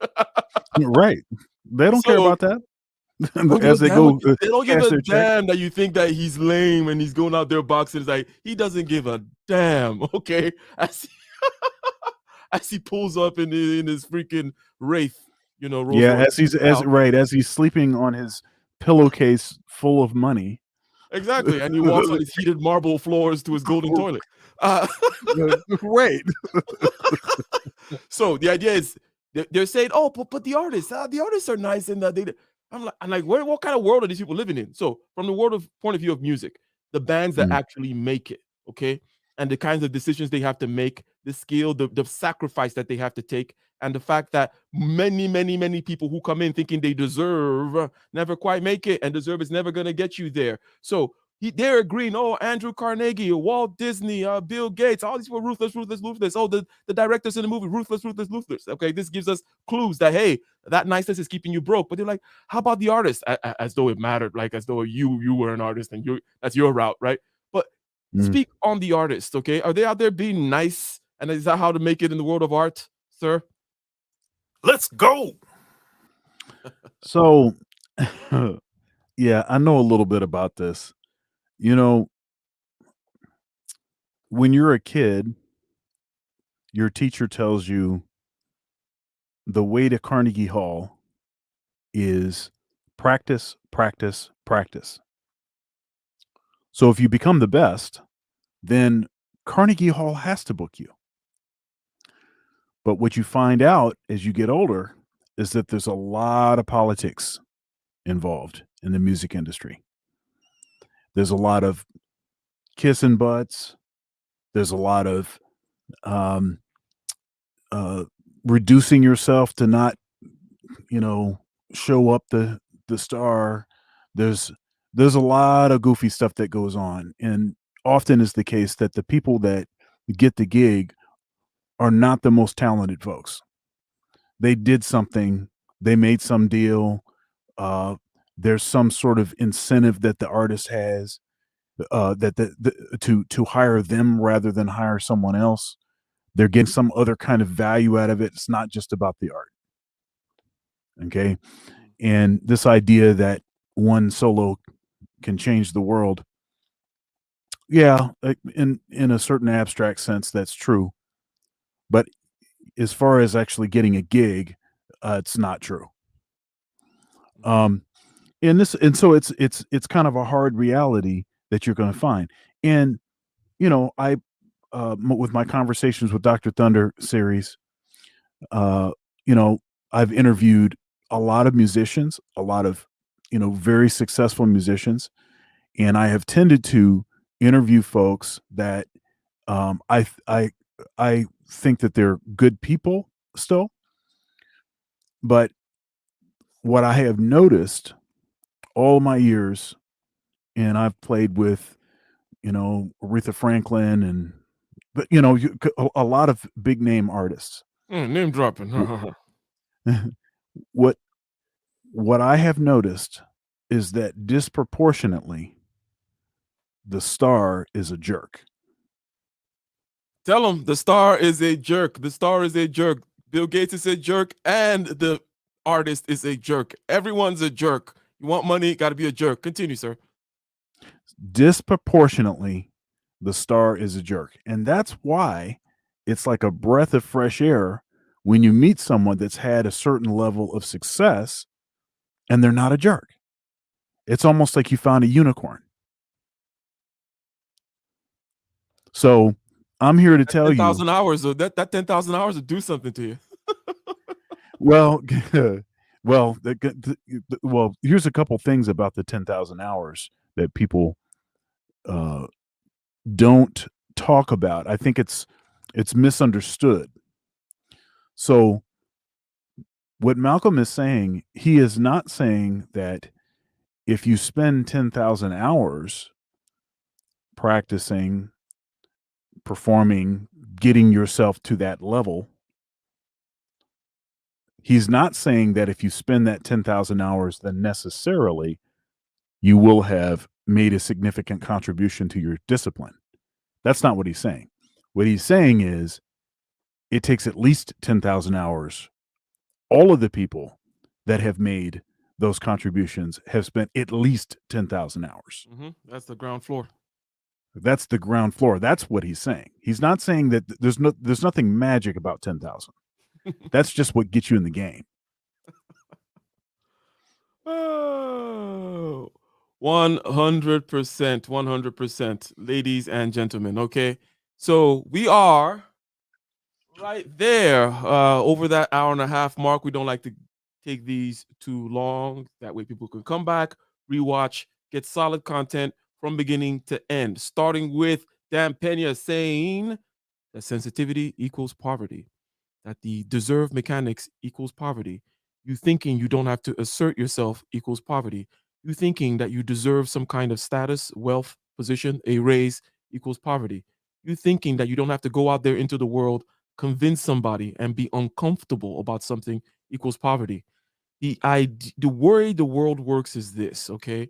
Right. They don't care So about that. don't As they give a go damn, they don't give cash a their check. damn that you think that he's lame and he's going out there boxing. It's like he doesn't give a damn, okay? As he pulls up in his freaking Wraith, you know, Rolls Yeah, Royce. as he's sleeping on his pillowcase full of money. Exactly, and he walks on his heated marble floors to his golden toilet. Right. So the idea is they're saying, "Oh, but the artists are nice," and I'm like, what kind of world are these people living in? So from the point of view of music, the bands that actually make it, okay, and the kinds of decisions they have to make, the skill, the sacrifice that they have to take, and the fact that many people who come in thinking they deserve never quite make it, and deserve is never going to get you there. So they're agreeing, oh, Andrew Carnegie, Walt Disney, Bill Gates, all these people, ruthless. Oh, the directors in the movie, ruthless. Okay, this gives us clues that, hey, that niceness is keeping you broke. But they're like, how about the artist? As though it mattered, like as though you were an artist and that's your route, right? But speak on the artist, okay? Are they out there being nice? And is that how to make it in the world of art, sir? Let's go. So, yeah, I know a little bit about this. You know, when you're a kid, your teacher tells you the way to Carnegie Hall is practice, practice, practice. So if you become the best, then Carnegie Hall has to book you. But what you find out as you get older is that there's a lot of politics involved in the music industry. There's a lot of kissing butts. There's a lot of reducing yourself to not, show up the star. There's a lot of goofy stuff that goes on, and often is the case that the people that get the gig are not the most talented folks. They did something, they made some deal. There's some sort of incentive that the artist has to hire them rather than hire someone else. They're getting some other kind of value out of it. It's not just about the art. Okay. And this idea that one solo can change the world. Yeah, in a certain abstract sense, that's true. But as far as actually getting a gig, it's not true. And so it's kind of a hard reality that you're going to find. And I with my Conversations with Dr. Thunder series, I've interviewed a lot of musicians, a lot of very successful musicians, and I have tended to interview folks that I think that they're good people still. But what I have noticed all my years, and I've played with, Aretha Franklin and, but a lot of big name artists. Name dropping. What I have noticed is that disproportionately, the star is a jerk. Tell them the star is a jerk. The star is a jerk. Bill Gates is a jerk, and the artist is a jerk. Everyone's a jerk. You want money, got to be a jerk. Continue, sir. Disproportionately, the star is a jerk. And that's why it's like a breath of fresh air when you meet someone that's had a certain level of success and they're not a jerk. It's almost like you found a unicorn. So I'm here to tell you 10,000 hours, that 10,000 hours will do something to you. Well, well, here's a couple things about the 10,000 hours that people don't talk about. I think it's misunderstood. So what Malcolm is saying, he is not saying that if you spend 10,000 hours practicing, performing, getting yourself to that level, he's not saying that if you spend that 10,000 hours, then necessarily you will have made a significant contribution to your discipline. That's not what he's saying. What he's saying is it takes at least 10,000 hours. All of the people that have made those contributions have spent at least 10,000 hours. That's the ground floor. That's the ground floor. That's what he's saying. He's not saying that there's nothing magic about 10,000. That's just what gets you in the game. Oh, 100%, ladies and gentlemen. Okay, so we are right there over that hour and a half mark. We don't like to take these too long. That way people can come back, rewatch, get solid content from beginning to end, starting with Dan Pena saying that sensitivity equals poverty, that the deserve mechanics equals poverty. You thinking you don't have to assert yourself equals poverty. You thinking that you deserve some kind of status, wealth, position, a raise equals poverty. You thinking that you don't have to go out there into the world, convince somebody, and be uncomfortable about something equals poverty. The way the world works is this, okay?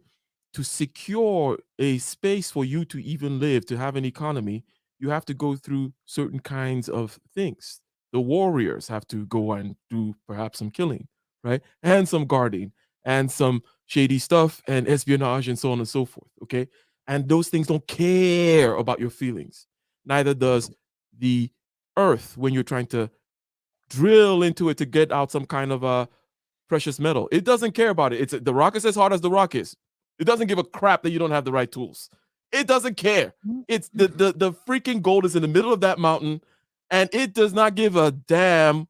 To secure a space for you to even live, to have an economy, you have to go through certain kinds of things. The warriors have to go and do perhaps some killing, right? And some guarding and some shady stuff and espionage and so on and so forth, okay? And those things don't care about your feelings. Neither does the earth when you're trying to drill into it to get out some kind of a precious metal. It doesn't care about it. The rock is as hard as the rock is. It doesn't give a crap that you don't have the right tools. It doesn't care. It's the freaking gold is in the middle of that mountain, and it does not give a damn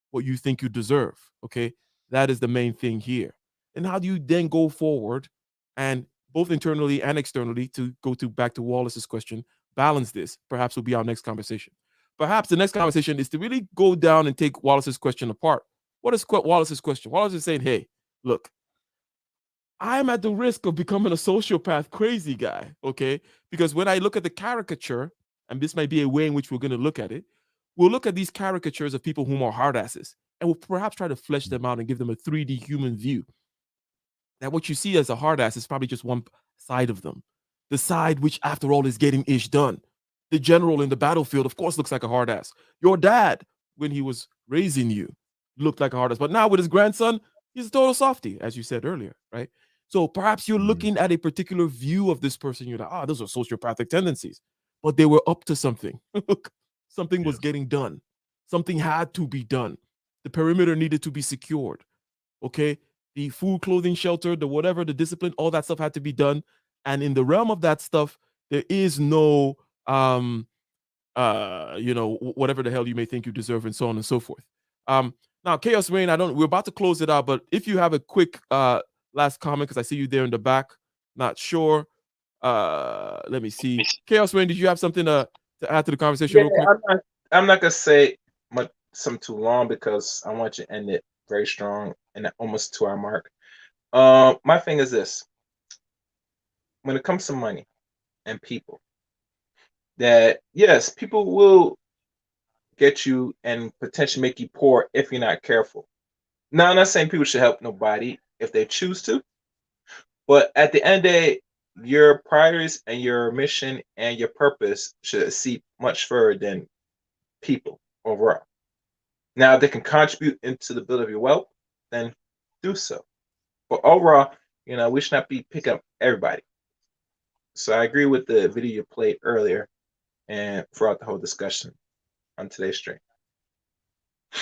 what you think you deserve. Okay, that is the main thing here. And how do you then go forward and both internally and externally, to go to back to Wallace's question, balance this? Perhaps will be our next conversation. Perhaps the next conversation is to really go down and take Wallace's question apart. What is Wallace's question? Wallace is saying, hey, look, I'm at the risk of becoming a sociopath crazy guy, okay? Because when I look at the caricature, and this might be a way in which we're going to look at it, we'll look at these caricatures of people who are hard asses, and we'll perhaps try to flesh them out and give them a 3D human view. That what you see as a hard ass is probably just one side of them. The side which, after all, is getting ish done. The general in the battlefield, of course, looks like a hard ass. Your dad, when he was raising you, looked like a hard ass. But now with his grandson, he's a total softie, as you said earlier, right? So perhaps you're looking at a particular view of this person. You're like, those are sociopathic tendencies. But they were up to something. Something was getting done. Something had to be done. The perimeter needed to be secured. Okay? The food, clothing, shelter, the whatever, the discipline, all that stuff had to be done. And in the realm of that stuff, there is no, whatever the hell you may think you deserve and so on and so forth. Now, Chaos Rain, we're about to close it out, but if you have a quick last comment, because I see you there in the back, not sure. Let me see. Chaos Rain, did you have something to add to the conversation real quick? I'm not gonna say something too long because I want you to end it very strong and almost 2 hour mark. My thing is this: when it comes to money and people, that yes, people will get you and potentially make you poor if you're not careful. Now, I'm not saying people should help nobody if they choose to, but at the end of the day, your priorities and your mission and your purpose should see much further than people overall. Now, if they can contribute into the build of your wealth, then do so. But overall, we should not be picking up everybody. So I agree with the video you played earlier and throughout the whole discussion on today's stream.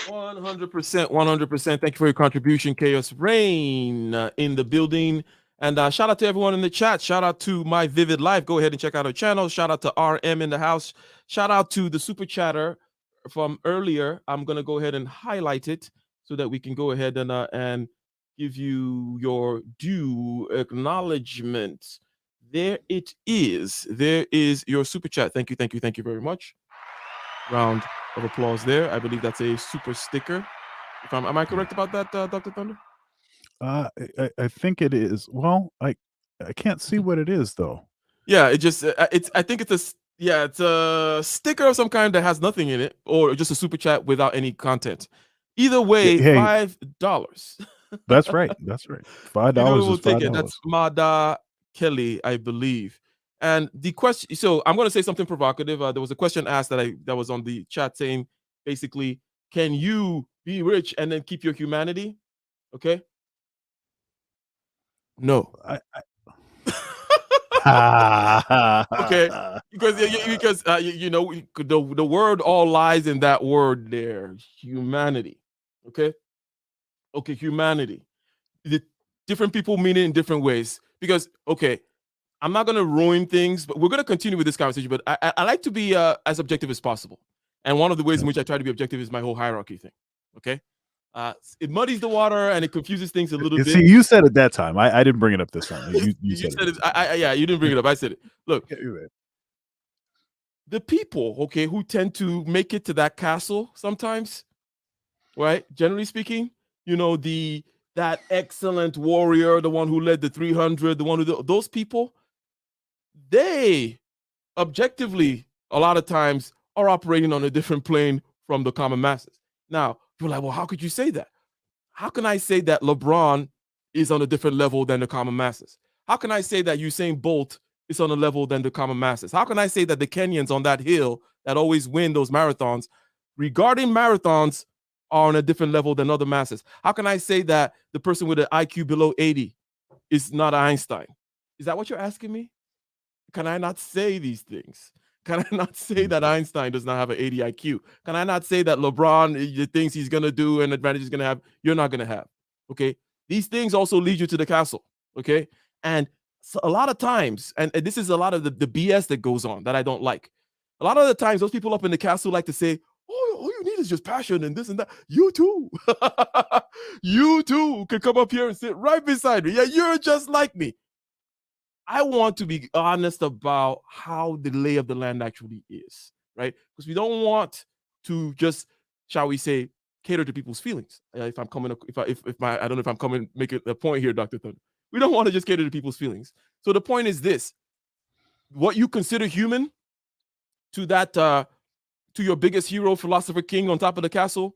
100%. Thank you for your contribution, Chaos Rain, in the building. And shout out to everyone in the chat. Shout out to My Vivid Life. Go ahead and check out our channel. Shout out to RM in the house. Shout out to the super chatter from earlier. I'm going to go ahead and highlight it so that we can go ahead and give you your due acknowledgement. There it is. There is your super chat. Thank you very much. Round of applause there. I believe that's a super sticker. Am I correct about that, Dr. Thunder? I think it is. Well, I can't see what it is though. Yeah, I think it's a sticker of some kind that has nothing in it, or just a super chat without any content. Either way, Hey, $5. That's right. $5 we'll is take $5. it. That's Mada Kelly, I believe. And the question, so I'm going to say something provocative. There was a question asked that was on the chat saying, basically, can you be rich and then keep your humanity? Okay. No. Okay. Because the word all lies in that word there, humanity. Okay. Okay, humanity. The different people mean it in different ways. Because okay, I'm not going to ruin things, but we're going to continue with this conversation. But I like to be as objective as possible. And one of the ways in which I try to be objective is my whole hierarchy thing. Okay. It muddies the water and it confuses things a little bit. See, you said it that time. I didn't bring it up this time. You said it. Yeah, you didn't bring it up. I said it. Look, the people, okay, who tend to make it to that castle sometimes, right? Generally speaking, that excellent warrior, the one who led the 300, the one who those people, they objectively a lot of times are operating on a different plane from the common masses. Now, you're like, well, how could you say that? How can I say that LeBron is on a different level than the common masses? How can I say that Usain Bolt is on a level than the common masses? How can I say that the Kenyans on that hill that always win those marathons, regarding marathons, are on a different level than other masses? How can I say that the person with an IQ below 80 is not Einstein? Is that what you're asking me? Can I not say these things? Can I not say that Einstein does not have an 80 IQ? Can I not say that LeBron, the things he's going to do and advantage he's going to have, you're not going to have? Okay. These things also lead you to the castle. Okay. And so a lot of times, and this is a lot of the BS that goes on that I don't like. A lot of the times, those people up in the castle like to say, oh, all you need is just passion and this and that. You too. You too can come up here and sit right beside me. Yeah, you're just like me. I want to be honest about how the lay of the land actually is, right? Because we don't want to just, shall we say, cater to people's feelings. I don't know if I'm coming making a point here, Dr. Thunder. We don't want to just cater to people's feelings. So the point is this: what you consider human to that to your biggest hero, philosopher king on top of the castle,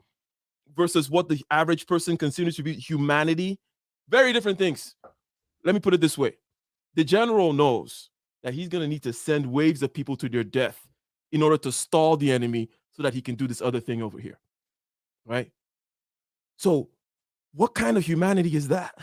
versus what the average person considers to be humanity, very different things. Let me put it this way. The general knows that he's going to need to send waves of people to their death in order to stall the enemy so that he can do this other thing over here, right? So what kind of humanity is that?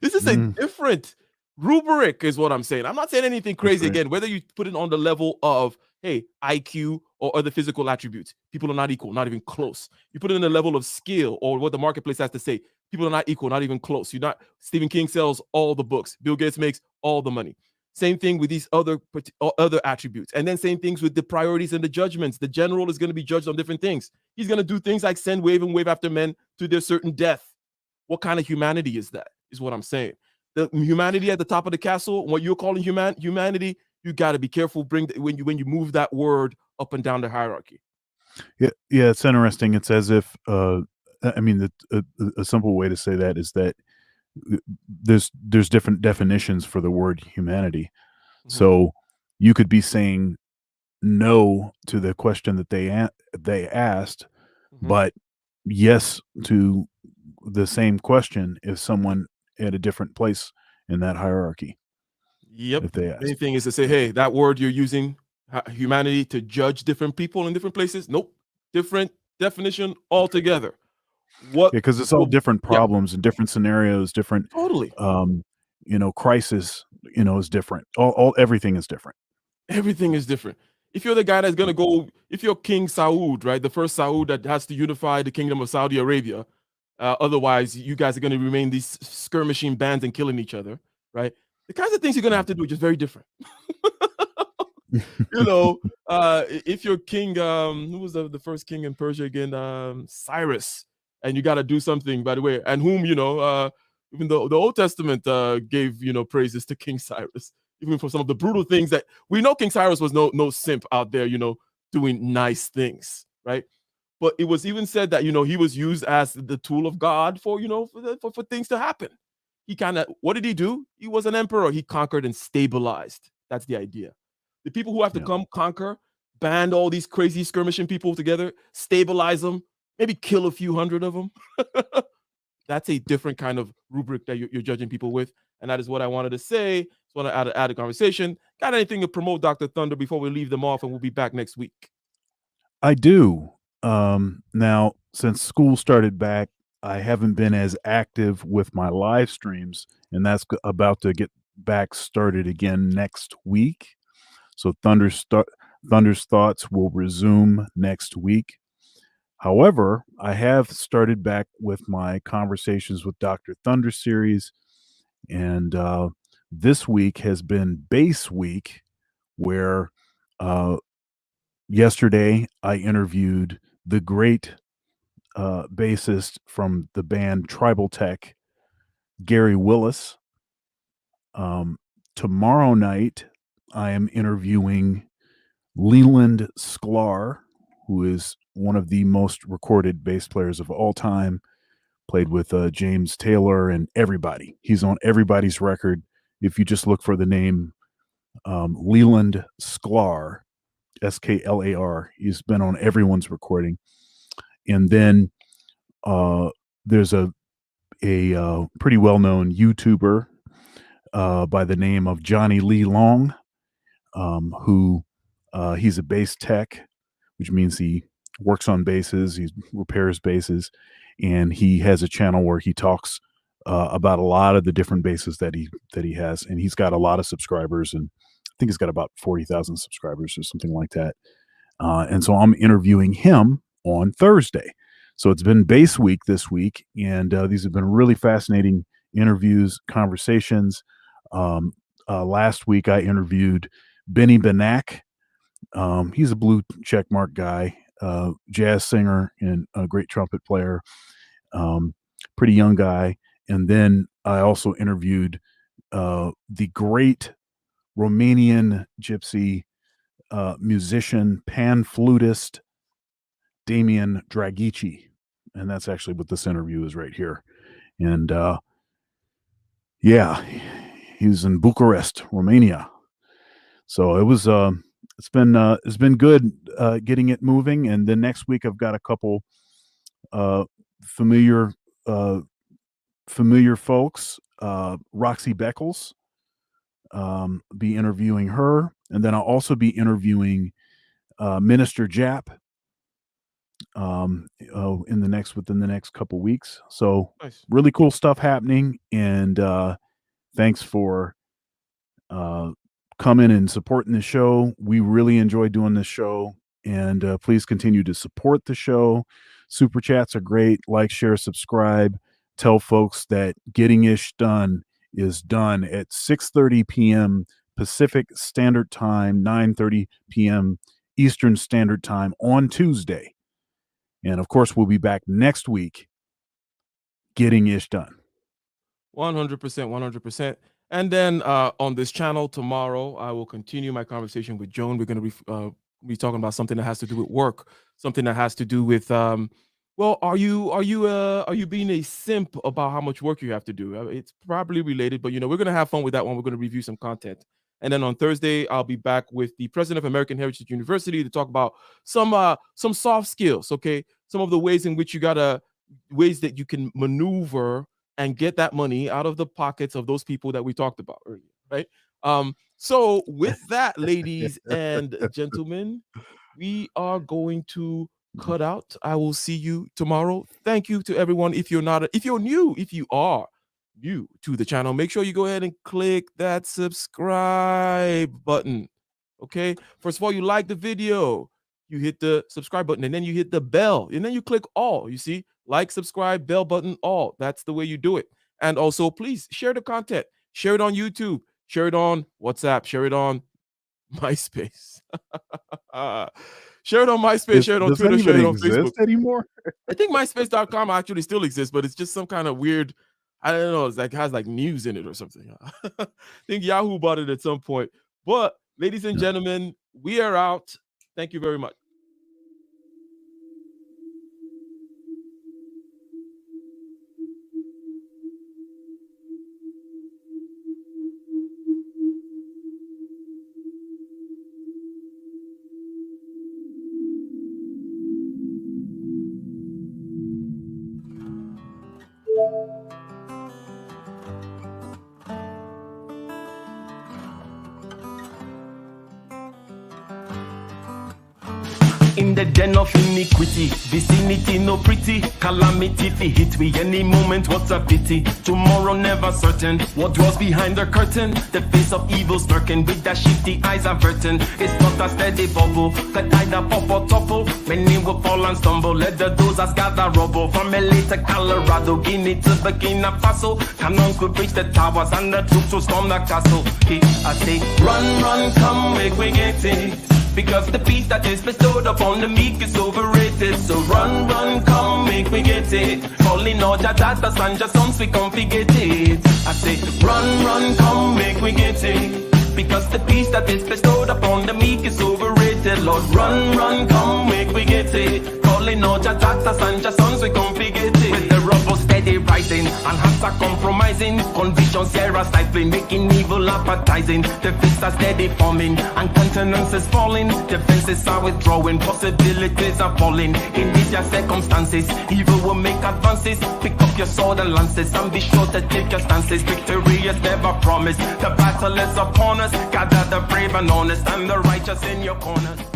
This is a different rubric is what I'm saying. I'm not saying anything crazy. Again, whether you put it on the level of, hey, IQ or other physical attributes, people are not equal, not even close. You put it in the level of skill or what the marketplace has to say, people are not equal, not even close. Stephen King sells all the books. Bill Gates makes all the money. Same thing with these other attributes. And then same things with the priorities and the judgments. The general is going to be judged on different things. He's going to do things like send wave and wave after men to their certain death. What kind of humanity is that, is what I'm saying. The humanity at the top of the castle, what you're calling humanity, you got to be careful when you move that word up and down the hierarchy. Yeah, it's interesting. It's as if, I mean, a simple way to say that is that there's different definitions for the word humanity. Mm-hmm. So you could be saying no to the question that they asked, mm-hmm. but yes to the same question if someone at a different place in that hierarchy. Yep. If they ask. Main thing is to say, hey, that word you're using, humanity, to judge different people in different places. Nope. Different definition altogether. What? Because it's all different problems and different scenarios, different. Totally. Crisis, is different. Everything is different. Everything is different. If you're the guy that's going to go, if you're King Saud, right? The first Saud that has to unify the kingdom of Saudi Arabia. Otherwise, you guys are going to remain these skirmishing bands and killing each other, right? The kinds of things you're going to have to do are just very different. If you're king, who was the first king in Persia again? Cyrus. And you got to do something, by the way, and whom, even the Old Testament gave, praises to King Cyrus, even for some of the brutal things that we know. King Cyrus was no simp out there, doing nice things, right? But it was even said that, he was used as the tool of God for things to happen. He what did he do? He was an emperor. He conquered and stabilized. That's the idea. The people who have to come conquer, band all these crazy skirmishing people together, stabilize them, maybe kill a few hundred of them, that's a different kind of rubric that you're judging people with. And that is what I wanted to say. Just want to add a conversation. Got anything to promote, Dr. Thunder, before we leave them off, and we'll be back next week? I do. Now, since school started back, I haven't been as active with my live streams, and that's about to get back started again next week. So Thunder's Thoughts will resume next week. However, I have started back with my Conversations with Dr. Thunder series, and this week has been Bass Week, where yesterday I interviewed the great bassist from the band Tribal Tech, Gary Willis. Tomorrow night, I am interviewing Leland Sklar, who is one of the most recorded bass players of all time. Played with James Taylor and everybody. He's on everybody's record. If you just look for the name Leland Sklar, Sklar, he's been on everyone's recording. And then there's a pretty well-known YouTuber by the name of Johnny Lee Long, who he's a bass tech, which means he works on basses, he repairs basses, and he has a channel where he talks about a lot of the different basses that he has, and he's got a lot of subscribers, and I think he's got about 40,000 subscribers or something like that. And so I'm interviewing him on Thursday. So it's been Bass Week this week, and these have been really fascinating interviews, conversations. Last week I interviewed Benny Benack. He's a blue checkmark guy, jazz singer and a great trumpet player, pretty young guy. And then I also interviewed the great Romanian gypsy musician, pan flutist, Damian Dragici. And that's actually what this interview is right here. And yeah, he was in Bucharest, Romania. So it was it's been good getting it moving. And then next week I've got a couple familiar folks. Roxy Beckles, be interviewing her, and then I'll also be interviewing Minister Jap within the next couple weeks. So Nice. really cool stuff happening, and thanks for coming and supporting the show. We really enjoy doing this show, and please continue to support the show. Super chats are great. Like, share, subscribe. Tell folks that Getting Ish Done is done at 6:30 p.m. Pacific Standard Time, 9:30 p.m. Eastern Standard Time on Tuesday. And of course, we'll be back next week getting ish done. 100%, 100%. And then on this channel tomorrow, I will continue my conversation with Joan. We're going to be talking about something that has to do with work, something that has to do with well, are you being a simp about how much work you have to do? It's probably related, but we're going to have fun with that one. We're going to review some content. And then on Thursday, I'll be back with the president of American Heritage University to talk about some soft skills, okay? Some of the ways in which ways that you can maneuver and get that money out of the pockets of those people that we talked about earlier, right? So with that, ladies and gentlemen, we are going to cut out. I will see you tomorrow. Thank you to everyone. If you are new to the channel, make sure you go ahead and click that subscribe button. Okay. First of all, you like the video, you hit the subscribe button, and then you hit the bell, and then you click all. You see, like, subscribe, bell button, all. That's the way you do it. And also, please share the content. Share it on YouTube. Share it on WhatsApp. Share it on MySpace. Share it on MySpace. Share it on Twitter. Share it on Facebook anymore. I think MySpace.com actually still exists, but it's just some kind of weird. I don't know. It's like has like news in it or something. I think Yahoo bought it at some point. But ladies and gentlemen, we are out. Thank you very much. in the den of iniquity. Vicinity no pretty, calamity fi hit we any moment. What a pity, tomorrow never certain. What dwells behind the curtain? The face of evil lurking with their shifty eyes averting. It's not a steady bubble that either pop or topple. Many will fall and stumble. Let the dozers gather rubble. From LA to Colorado, Guinea to Burkina Faso. Cannons could reach the towers and the troops will storm the castle. Hey, I say, run, run, come, make we get it. Because the peace that is bestowed upon the meek is overrated. So run, run, come, make we get it. Calling all your daughters and your sons, we come forget it. I say, run, run, come, make we get it. Because the peace that is bestowed upon the meek is overrated. Lord, run, run, come, make we get it. Calling all your daughters and your sons, we come forget it. With the rubble steady rising, and hearts are compromising. Convictions here are stifling, making evil appetizing. The fists are steady forming, and countenance is falling. Defenses are withdrawing, possibilities are falling. In these your circumstances, evil will make advances. Pick up your sword and lances, and be sure to take your stances. Victory is never promised, the battle is upon us. Gather the brave and honest, and the righteous in your corners.